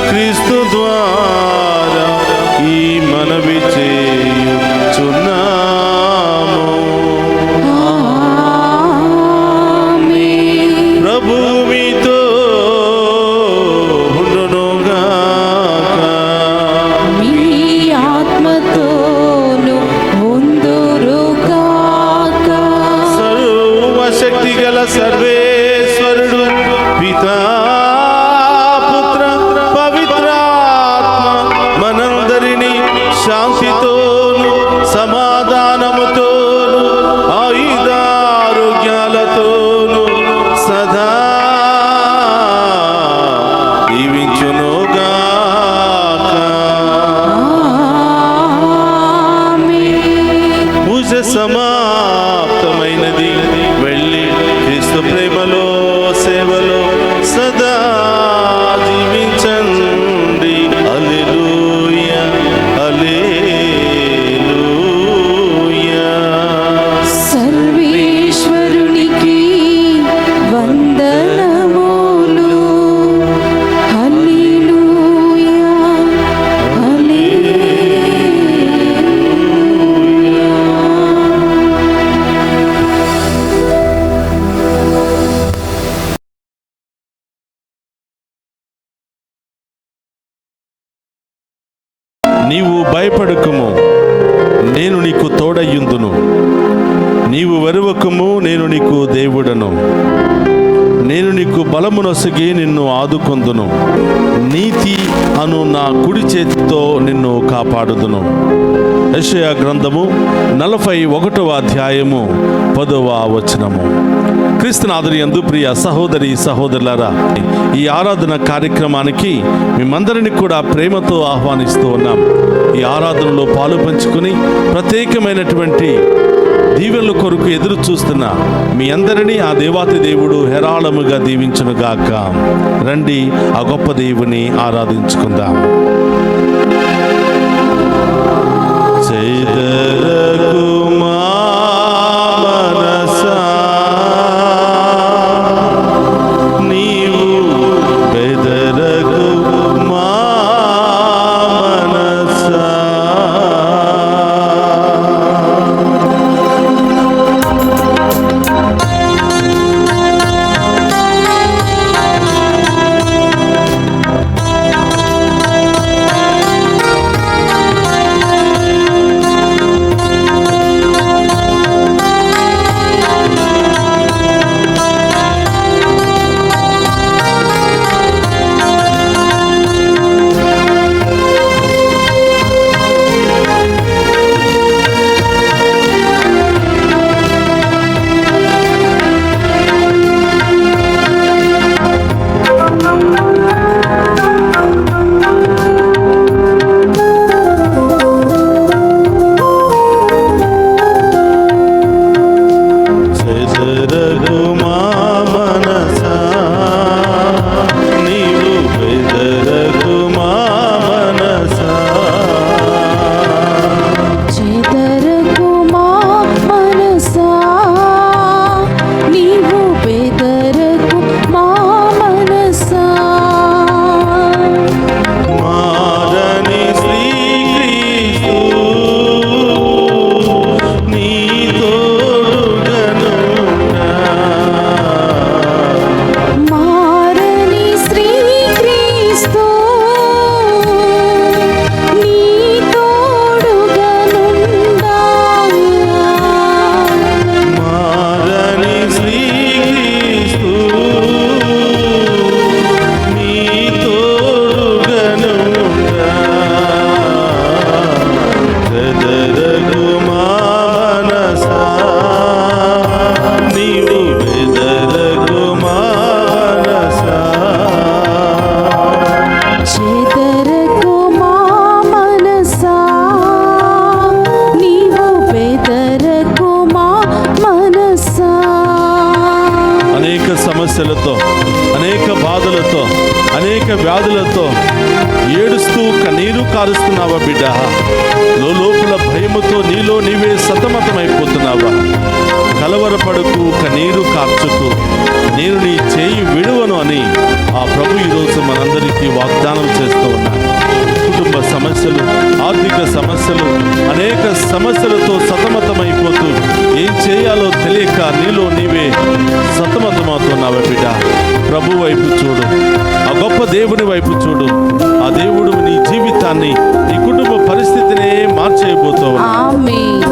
క్రీస్తు ద్వారా ఈ మనవి చేయుచున్నాము. ప్రభు మీతో ఉండునుగాక. మీ ఆత్మతోను ఉందురుగాక. సర్వశక్తి గల సర్వేశ్వరుడు పితా, పుత్ర, పవిత్రాత్మ మనందరినీ శాంతితోను, సమాధానముతోను, ఆయుధారోగ్యాలతోను సదా దీవించునుగాక. పూజ సమాప్తమైనది. వెళ్ళి క్రీస్తు ప్రేమలో, సేవలో సదా జీవించండి. హల్లెలూయా, హల్లెలూయా. సర్వేశ్వరునికి వందనములు. హల్లెలూయా, హల్లెలూయా. నీవు భయపడకుము, నేను నీకు తోడయ్యుందును. నీవు వెరువకుము, నేను నీకు దేవుడను. నేను నీకు బలమునొసగి నిన్ను ఆదుకొందును. నీతి అను నా కుడి చేతితో నిన్ను కాపాడుదును. యెషయా గ్రంథము 41వ అధ్యాయము 10వ వచనము. క్రీస్తునాథుని యందు ప్రియ సహోదరి సహోదరులారా, ఈ ఆరాధన కార్యక్రమానికి మిమ్మందరినీ కూడా ప్రేమతో ఆహ్వానిస్తూ ఉన్నాం. ఈ ఆరాధనలో పాలు పంచుకుని ప్రత్యేకమైనటువంటి దీవెనల కొరకు ఎదురు చూస్తున్న మీ అందరినీ ఆ దేవాతి దేవుడు హేరాళముగా దీవించునుగాక. రండి ఆ గొప్ప దేవుని ఆరాధించుకుందాం. చేదరకు మా మనసా, నీవు బెదరకు మా మనసా. ఆ వ్యాధులతో ఏడుస్తూ కన్నీరు కారుస్తున్నావా బిడ్డ? లోపల భయముతో నీలో నీవే సతమతమైపోతున్నావా? కలవరపడుకు, కన్నీరు కార్చుకు, నేను నీ చేయి విడువను అని ఆ ప్రభు ఈరోజు మనందరికీ వాగ్దానం చేస్తూ ఉన్నాడు. కుటుంబ సమస్యలు, ఆర్థిక సమస్యలు, అనేక సమస్యలతో సతమతమైపోతూ ఏం చేయాలో తెలియక నీలో నీవే సతమతమవుతున్నావా బిడ్డ? ప్రభు వైపు చూడు, ఆ గొప్ప దేవుని వైపు చూడు. ఆ దేవుడు నీ జీవితాన్ని, నీ కుటుంబ పరిస్థితినే మార్చేయబోతూ ఉన్నాడు. ఆమేన్.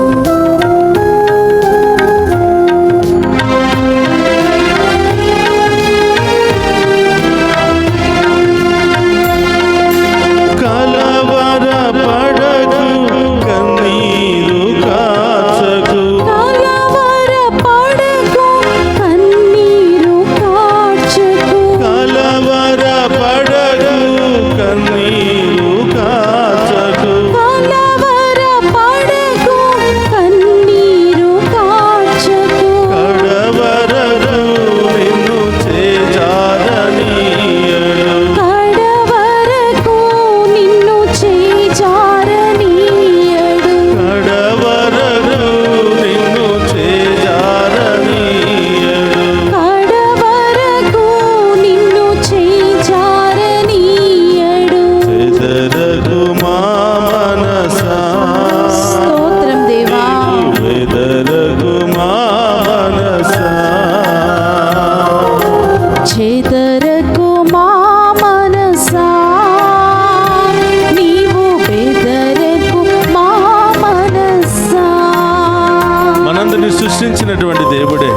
సృష్టించినటువంటి దేవుడే,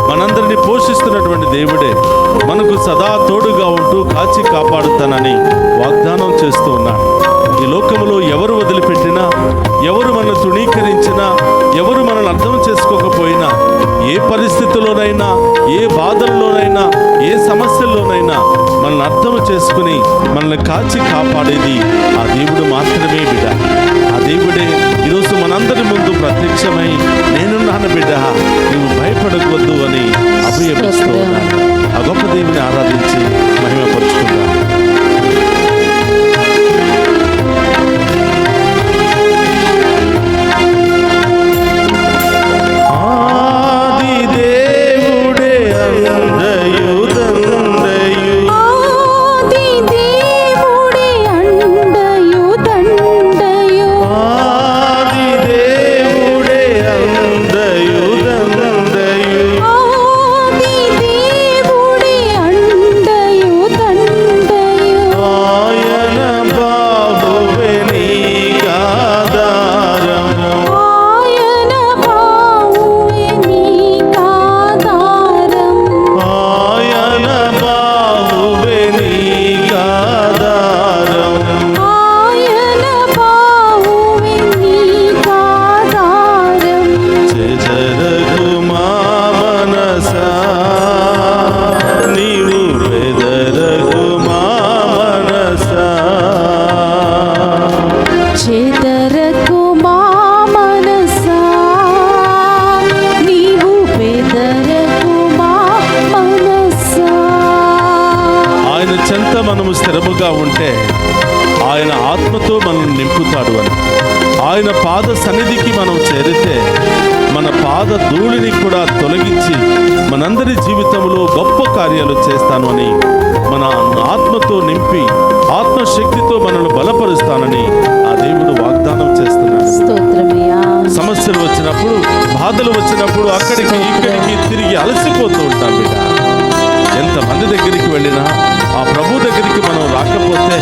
మనందరినీ పోషిస్తున్నటువంటి దేవుడే మనకు సదా తోడుగా ఉంటూ కాచి కాపాడుతానని వాగ్దానం చేస్తూ ఉన్నాడు. ఈ లోకములో ఎవరు వదిలిపెట్టినా, ఎవరు మనల్ని తృణీకరించినా, ఎవరు మనల్ని అర్థం చేసుకోకపోయినా, ఏ పరిస్థితుల్లోనైనా, ఏ బాధల్లోనైనా, ఏ సమస్యల్లోనైనా మనల్ని అర్థం చేసుకుని మనల్ని కాచి కాపాడేది ఆ దేవుడు మాత్రమే బిడ్డ. ఆ దేవుడే ఈరోజు మనందరి ముందు ప్రత్యక్షమై నేనున్నాను బిడ్డ, నువ్వు భయపడవద్దు అని అభయమిస్తూ ఉన్నాను. ఆ గొప్ప దేవుని ఆరాధించి మహిమపరుచుకుందాం. మనము స్థిరముగా ఉంటే ఆయన ఆత్మతో మనల్ని నింపుతాడు అని, ఆయన పాద సన్నిధికి మనం చేరితే మన పాద ధూళిని కూడా తొలగించి మనందరి జీవితంలో గొప్ప కార్యాలు చేస్తాను అని, మన ఆత్మతో నింపి ఆత్మశక్తితో మనల్ని బలపరుస్తానని ఆ దేవుడు వాగ్దానం చేస్తున్నాడు. సమస్యలు వచ్చినప్పుడు, బాధలు వచ్చినప్పుడు అక్కడికి ఇక్కడికి తిరిగి అలసిపోతూ ఉంటాం బిడ్డ. ఎంతమంది దగ్గరికి వెళ్ళినా ఆ ప్రభు దగ్గరికి మనం రాకపోతే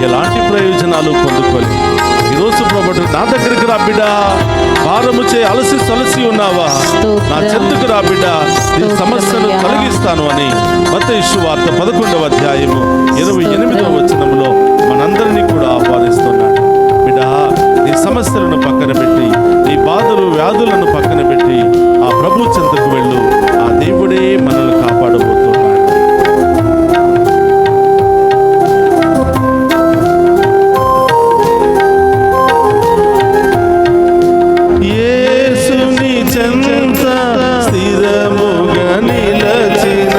ఎలాంటి ప్రయోజనాలు పొందుకోలేము. ఈరోజు ప్రభుడు నా దగ్గరికి రా బిడ్డ, భారము చే అలసి సొలసి ఉన్నావా, నా చెందుకు రా బిడ్డ, నీ సమస్యను తొలగిస్తాను అని మత్తయి సువార్త 11వ అధ్యాయము 28వ వచనంలో మనందరినీ కూడా ఆహ్వానిస్తున్నాడు. బిడ్డ, నీ సమస్యలను పక్కన పెట్టి, నీ బాధలు వ్యాధులను పక్కన పెట్టి ఆ ప్రభు చెంతకు వెళ్ళు. ఆ దేవుడే మనల్ని కాపాడబోతున్నాడు. స్థిరముగా నిలచిన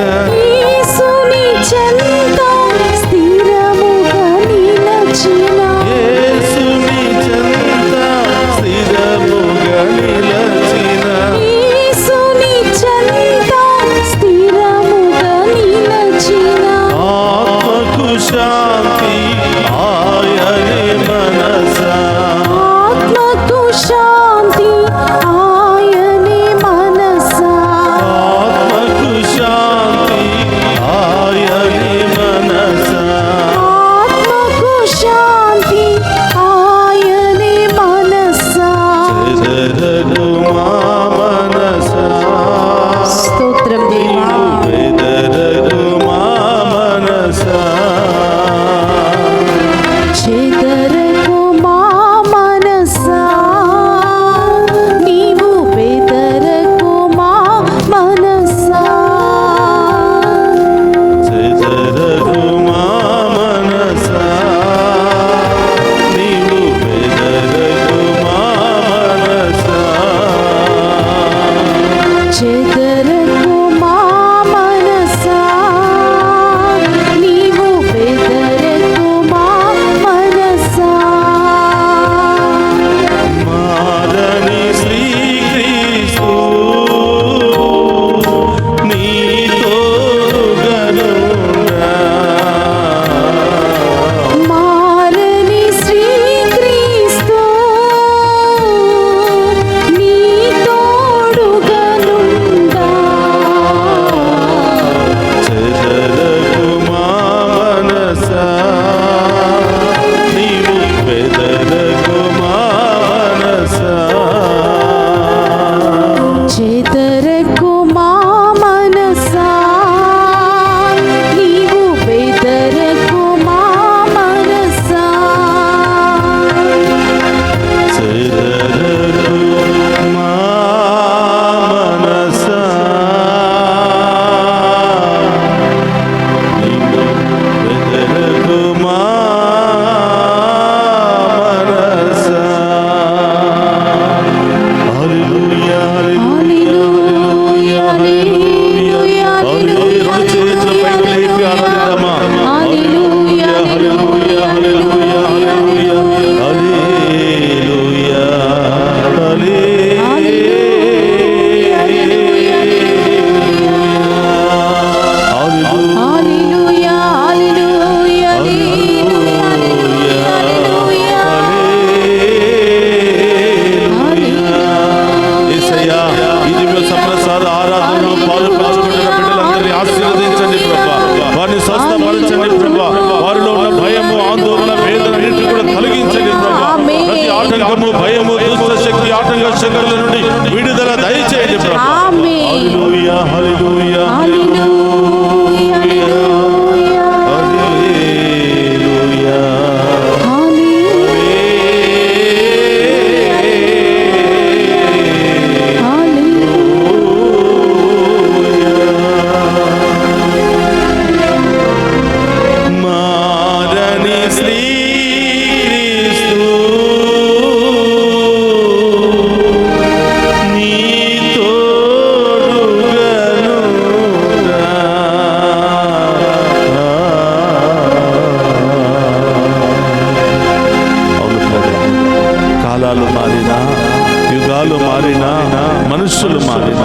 మనుషులు మారిన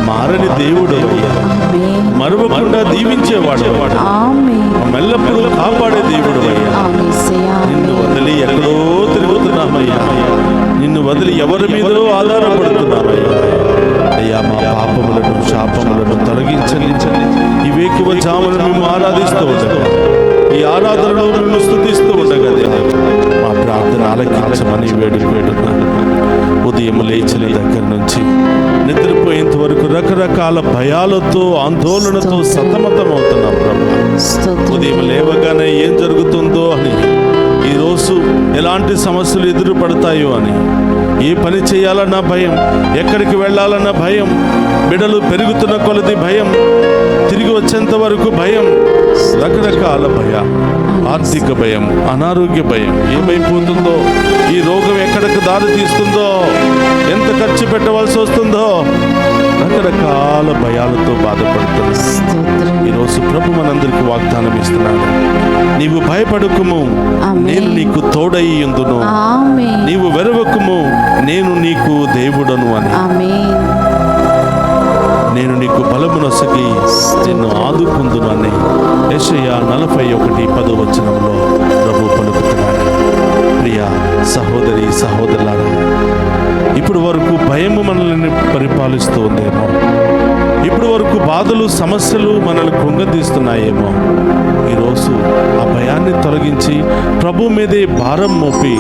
మారని దేవుడు ఆమేన్. మరువకుండా దీవించేవాడు ఆమేన్. ఎల్లప్పుడూ కాపాడే దేవుడు అయ్యా. ఆమేసయ్యా. నిన్ను వదిలి ఎక్కడో తిరుగుతున్నామయ్యా. నిన్ను వదిలి ఎవరి మీదో ఆధారపడుతున్నామయ్యా. అయ్యా, మా పాపములను శాపములను తొలగించండి. ఈ వేకువ జాములను మేము ఆరాధిస్తూ ఉండగా, ఈ ఆరాధనలో మేము స్తుతిస్తూ ఉండగా దేవా, మా ప్రార్థన ఆలకించమని వేడుకున్నాను. ఉదయం లేచిన దగ్గర నుంచి నిద్రపోయేంత వరకు రకరకాల భయాలతో ఆందోళనతో సతమతమవుతున్నాం ప్రభు. స్తోత్రం. ఉదయం లేవగానే ఏం జరుగుతుందో అని, ఈరోజు ఎలాంటి సమస్యలు ఎదురు పడతాయో అని, ఏ పని చేయాలన్న భయం, ఎక్కడికి వెళ్ళాలన్న భయం, బిడ్డలు పెరుగుతున్న కొలది భయం, తిరిగి వచ్చేంత వరకు భయం, రకరకాల భయం, ఆర్థిక భయం, అనారోగ్య భయం, ఏమైపోతుందో, ఈ రోగం ఎక్కడికి దారి తీస్తుందో, ఎంత ఖర్చు పెట్టవలసి వస్తుందో, రకరకాల భయాలతో బాధపడుతుంది. స్తోత్రం. ఈరోజు ప్రభు మనందరికి వాగ్దానం ఇస్తున్నాడు. నీవు భయపడకుము, ఆమేన్. నేను నీకు తోడై ఉందును. ఆమేన్. నీవు వెరవకుము, నేను నీకు దేవుడను అని. ఆమేన్. నేను నీకు బలమునొసగి నిన్ను ఆదుకుందును అని యెషయా 41:10 ప్రభు పలుకుతున్నాడు. ప్రియ సహోదరి సహోదరులారా, ఇప్పుడు వరకు భయము మనల్ని పరిపాలిస్తూ ఉందేమో, ఇప్పుడు వరకు బాధలు సమస్యలు మనల్ని కృంగతీస్తున్నాయేమో, ఈరోజు ఆ భయాన్ని తొలగించి ప్రభు మీదే భారం మోపి,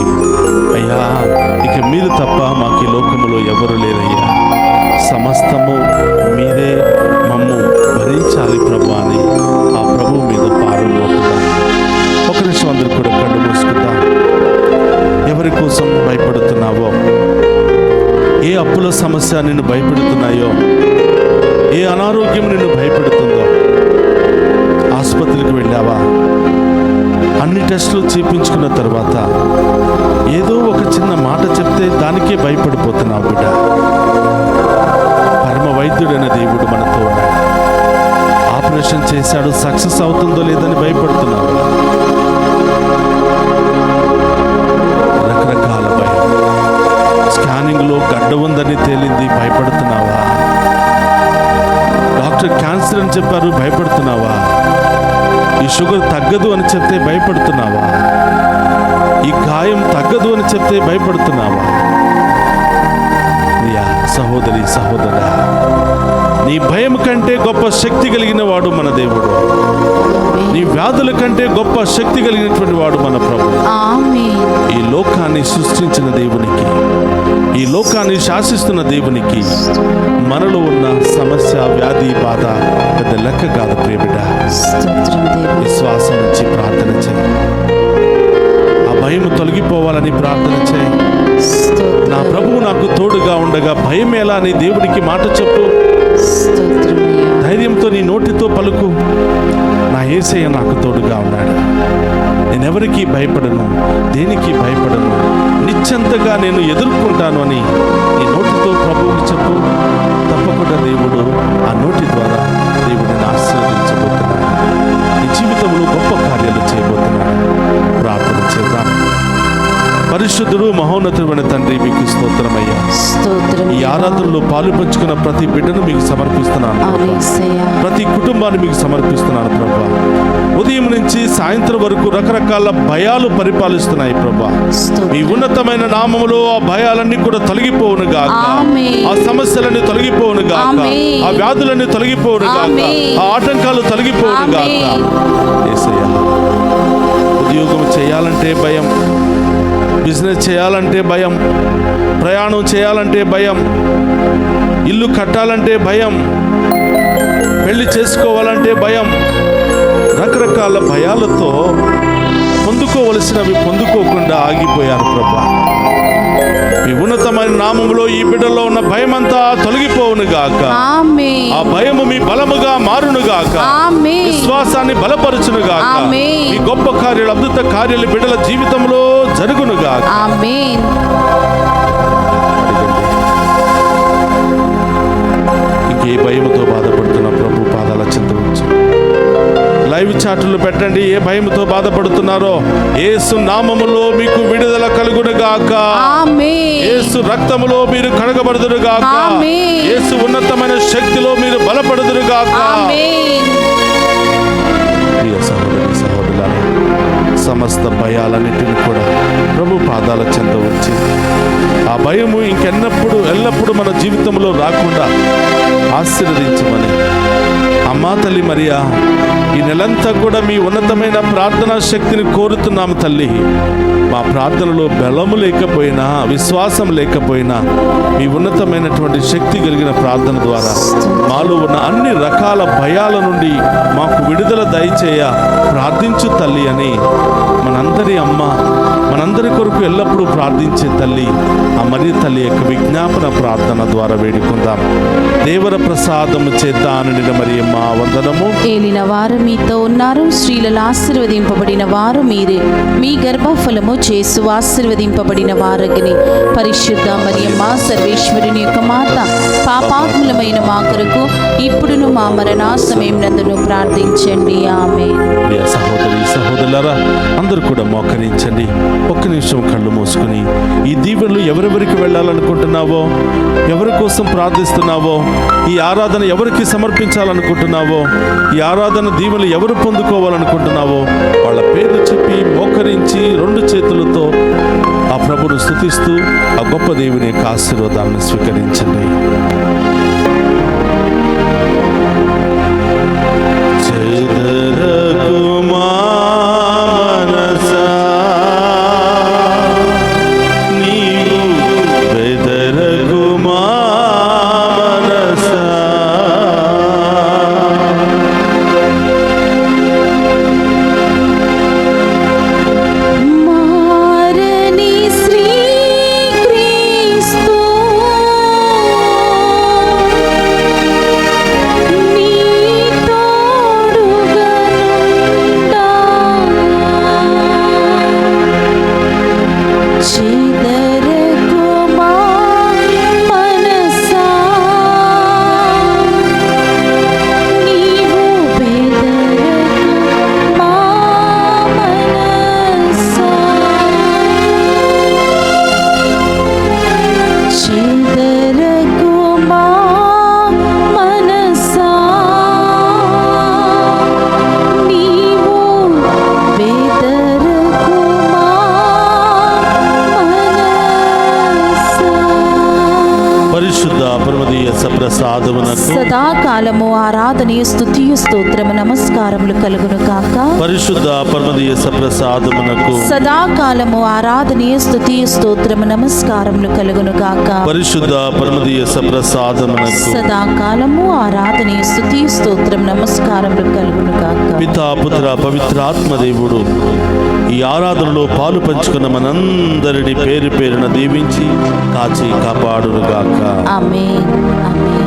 అయ్యా ఇక మీరు తప్ప మాకు ఈ లోకములో ఎవరు లేరయ్యా, సమస్తము మీదే మమ్ము భరించాలి ప్రభు అని ఆ ప్రభు మీద భారం మోపుదాం. ఒక నిమిషం అందరూ కూడా కళ్ళు మూసుకుందాం. ఎవరి కోసం భయపడుతున్నావో, ఏ అప్పుల సమస్య నిన్ను భయపెడుతున్నాయో, ఏ అనారోగ్యం నిన్ను భయపెడుతుందో, ఆసుపత్రికి వెళ్ళావా, అన్ని టెస్టులు చేయించుకున్న తర్వాత ఏదో ఒక చిన్న మాట చెప్తే దానికే భయపడిపోతున్నావు బిడ్డ. పరమ వైద్యుడైన దేవుడు మనతో ఉన్నాడు. ఆపరేషన్ చేశాడు, సక్సెస్ అవుతుందో లేదని భయపడుతున్నావు. రకరకాల భయం. స్కానింగ్లో గడ్డ ఉందని తేలింది, భయపడుతున్నావా? డాక్టర్ క్యాన్సర్ అని చెప్పారు, భయపడుతున్నావా? ఈ షుగర్ తగ్గదు అని చెప్తే భయపడుతున్నావా? ఈ గాయం తగ్గదు అని చెప్తే భయపడుతున్నావా? ప్రియా సహోదరి సహోదరా, నీ భయం కంటే గొప్ప శక్తి కలిగిన వాడు మన దేవుడు. నీ వ్యాధుల కంటే గొప్ప శక్తి కలిగినటువంటి వాడు మన ప్రభు. ఆమేన్. ఈ లోకాన్ని సృష్టించిన దేవునికి, ఈ లోకాన్ని శాసిస్తున్న దేవునికి మనలో ఉన్న సమస్య, వ్యాధి, బాధ పెద్ద లెక్క కాదు ప్రియబిడ్డ. స్తోత్రం దేవా. విశ్వాసం నుంచి ప్రార్థన చేయి. ఆ భయం తొలగిపోవాలని ప్రార్థన చేయి. స్తోత్రం. నా ప్రభువు నాకు తోడుగా ఉండగా భయం ఎలా అని దేవునికి మాట చెప్పు. స్తోత్రం అయ్యా. ధైర్యంతో నీ నోటితో పలుకు, నా యేసయ్య నాకు తోడుగా ఉన్నాడు, నేనెవరికి భయపడను, దేనికి భయపడను, నిశ్చంతగా నేను ఎదుర్కొంటాను అని నీ నోటితో ప్రభువుకి చెప్పు. తప్పకుండా దేవుడు ఆ నోటి ద్వారా దేవుడిని ఆశీర్వదించబోతున్నాడు. నీ జీవితంలో గొప్ప కార్యాలు చేయబోతున్నాడు. ప్రార్థన చేద్దాం. పరిశుద్ధుడు మహోన్నతుడైన తండ్రి, మీకు స్తోత్రమయ్యా. స్తోత్రం ఈ దేవా. ఆరాధనలో పాలు పంచుకున్న ప్రతి బిడ్డను మీకు సమర్పిస్తున్నాను ప్రభా. ఆమేసయ్యా. ప్రతి కుటుంబాన్ని మీకు సమర్పిస్తున్నాను ప్రభా. ఉదయం నుంచి సాయంత్రం వరకు రకరకాల భయాలు పరిపాలిస్తున్నాయి ప్రభా. స్తోత్రం. మీ ఉన్నతమైన నామములో ఆ భయాలన్నీ కూడా తొలగిపోవును గాక, ఆమేన్. ఆ సమస్యలన్నీ తొలగిపోవును గాక, ఆమేన్. ఆ వ్యాధులన్నీ తొలగిపోవును గాక, ఆమేన్. ఆ ఆటంకాలు తొలగిపోవును గాక. ఆమేన్. యేసయ్యా, ఉద్యోగం చేయాలంటే భయం, బిజినెస్ చేయాలంటే భయం, ప్రయాణం చేయాలంటే భయం, ఇల్లు కట్టాలంటే భయం, పెళ్లి చేసుకోవాలంటే భయం, రకరకాల భయాలతో పొందుకోవలసినవి పొందుకోకుండా ఆగిపోయారు ప్రభా. మీ ఉన్నతమైన నామములో ఈ బిడ్డలో ఉన్న భయమంతా తొలగిపోవును గాక. ఆమేన్. ఆ భయము మీ బలముగా మారును గాక. ఆమేన్. విశ్వాసాన్ని బలపరచును గాక. ఆమేన్. మీ గొప్ప కార్యాలు, అద్భుత కార్యాలు బిడ్డల జీవితంలో జరుగును గాక. ఆమేన్. ఇంకే భయముతో బాధపడుతున్న ప్రభు పాదాల చెంత ఉంచు. లైవ్ చాటులు పెట్టండి. ఏ భయంతో బాధపడుతున్నారో యేసు నామములో మీకు విడుదల కలుగునుగాక. ఆమేన్. యేసు రక్తములో మీరు కడగబడుదురుగాక. ఆమేన్. యేసు ఉన్నతమైన శక్తిలో మీరు బలపడుదురుగాక. ఆమేన్. ప్రియ సహోదరి సహోదరులారా, సమస్త భయాలన్నిటిని కూడా ప్రభు పాదాల చెంత ఉంచి ఆ భయము ఎల్లప్పుడూ మన జీవితంలో రాకుండా ఆశీర్వదించమని అమ్మా తల్లి మరియా, ఈ నెలంతా కూడా మీ ఉన్నతమైన ప్రార్థనా శక్తిని కోరుతున్నాము తల్లి. మా ప్రార్థనలో బలము లేకపోయినా, విశ్వాసం లేకపోయినా, మీ ఉన్నతమైనటువంటి శక్తి కలిగిన ప్రార్థన ద్వారా మాలో ఉన్న అన్ని రకాల భయాల నుండి మాకు విడుదల దయచేయ ప్రార్థించు తల్లి అని మనందరి అమ్మ, మనందరి కొరకు ఎల్లప్పుడూ ప్రార్థించే తల్లి ఆ మరి తల్లి యొక్క విజ్ఞాపన ప్రార్థన ద్వారా వేడుకుందాం. దేవర ప్రసాదము చేత నిండిన మరియమ్మ వందనము. ఏలిన వారు మీతో ఉన్నారు, స్త్రీలలో ఆశీర్వదింపబడిన వారు మీరే. మీ గర్భఫలము చేసు ఆశీర్వదింపబడిన వారగిని. పరిశుద్ధ మరియమ్మ సర్వేశ్వరుని యొక్క మాత, పాపాత్ములమైన మా కొరకు ఇప్పుడును మా మరణ సమయం నందును ప్రార్థించండి. ఆమేన్. ప్రియ సహోదరి సహోదరులారా, అందరూ కూడా మోకరించండి. ఒక్క నిమిషం కళ్ళు మూసుకుని ఈ దీవెనలు ఎవరెవరికి వెళ్ళాలనుకుంటున్నావో, ఎవరి కోసం ప్రార్థిస్తున్నావో, ఈ ఆరాధన ఎవరికి సమర్పించాలనుకుంటున్నావో, ఈ ఆరాధన దీవెనలు ఎవరు పొందుకోవాలనుకుంటున్నావో వాళ్ళ పేర్లు చెప్పి మోకరించి రెండు చేతులతో ఆ ప్రభును స్తుతిస్తూ ఆ గొప్ప దేవుని యొక్క ఆశీర్వాదాలను స్వీకరించండి. మారని శ్రీక్రీస్తు నీ తోడుగనుండా చెదరకు మా మనసా నీవు బెదరకు మా మనసా చెదరకు మా మనసా నీవు బెదరకు మా మనసా. పరిశుద్ధ పరమదీయ సప్రసాదమునకు సదాకాలము ఆరాధనీయ స్తుతియు స్తోత్రము నమస్కారములు కలుగును కాక. పరిశుద్ధ పరమదీయ సప్రసాదమునకు సదాకాలము ఆరాధనీయ స్తుతియు స్తోత్రము నమస్కారములు కలుగును కాక. పరిశుద్ధ పరమదీయ సప్రసాదమునకు సదాకాలము ఆరాధనీయ స్తుతియు స్తోత్రం నమస్కారములు కలుగును కాక. పితా పుత్ర పవిత్రాత్మ దేవుడు ఈ ఆరాధనలో పాలు పంచుకున్న మనందరిని పేరు పేరున దీవించి కాచి కాపాడునుగాక. ఆమేన్. ఆమేన్.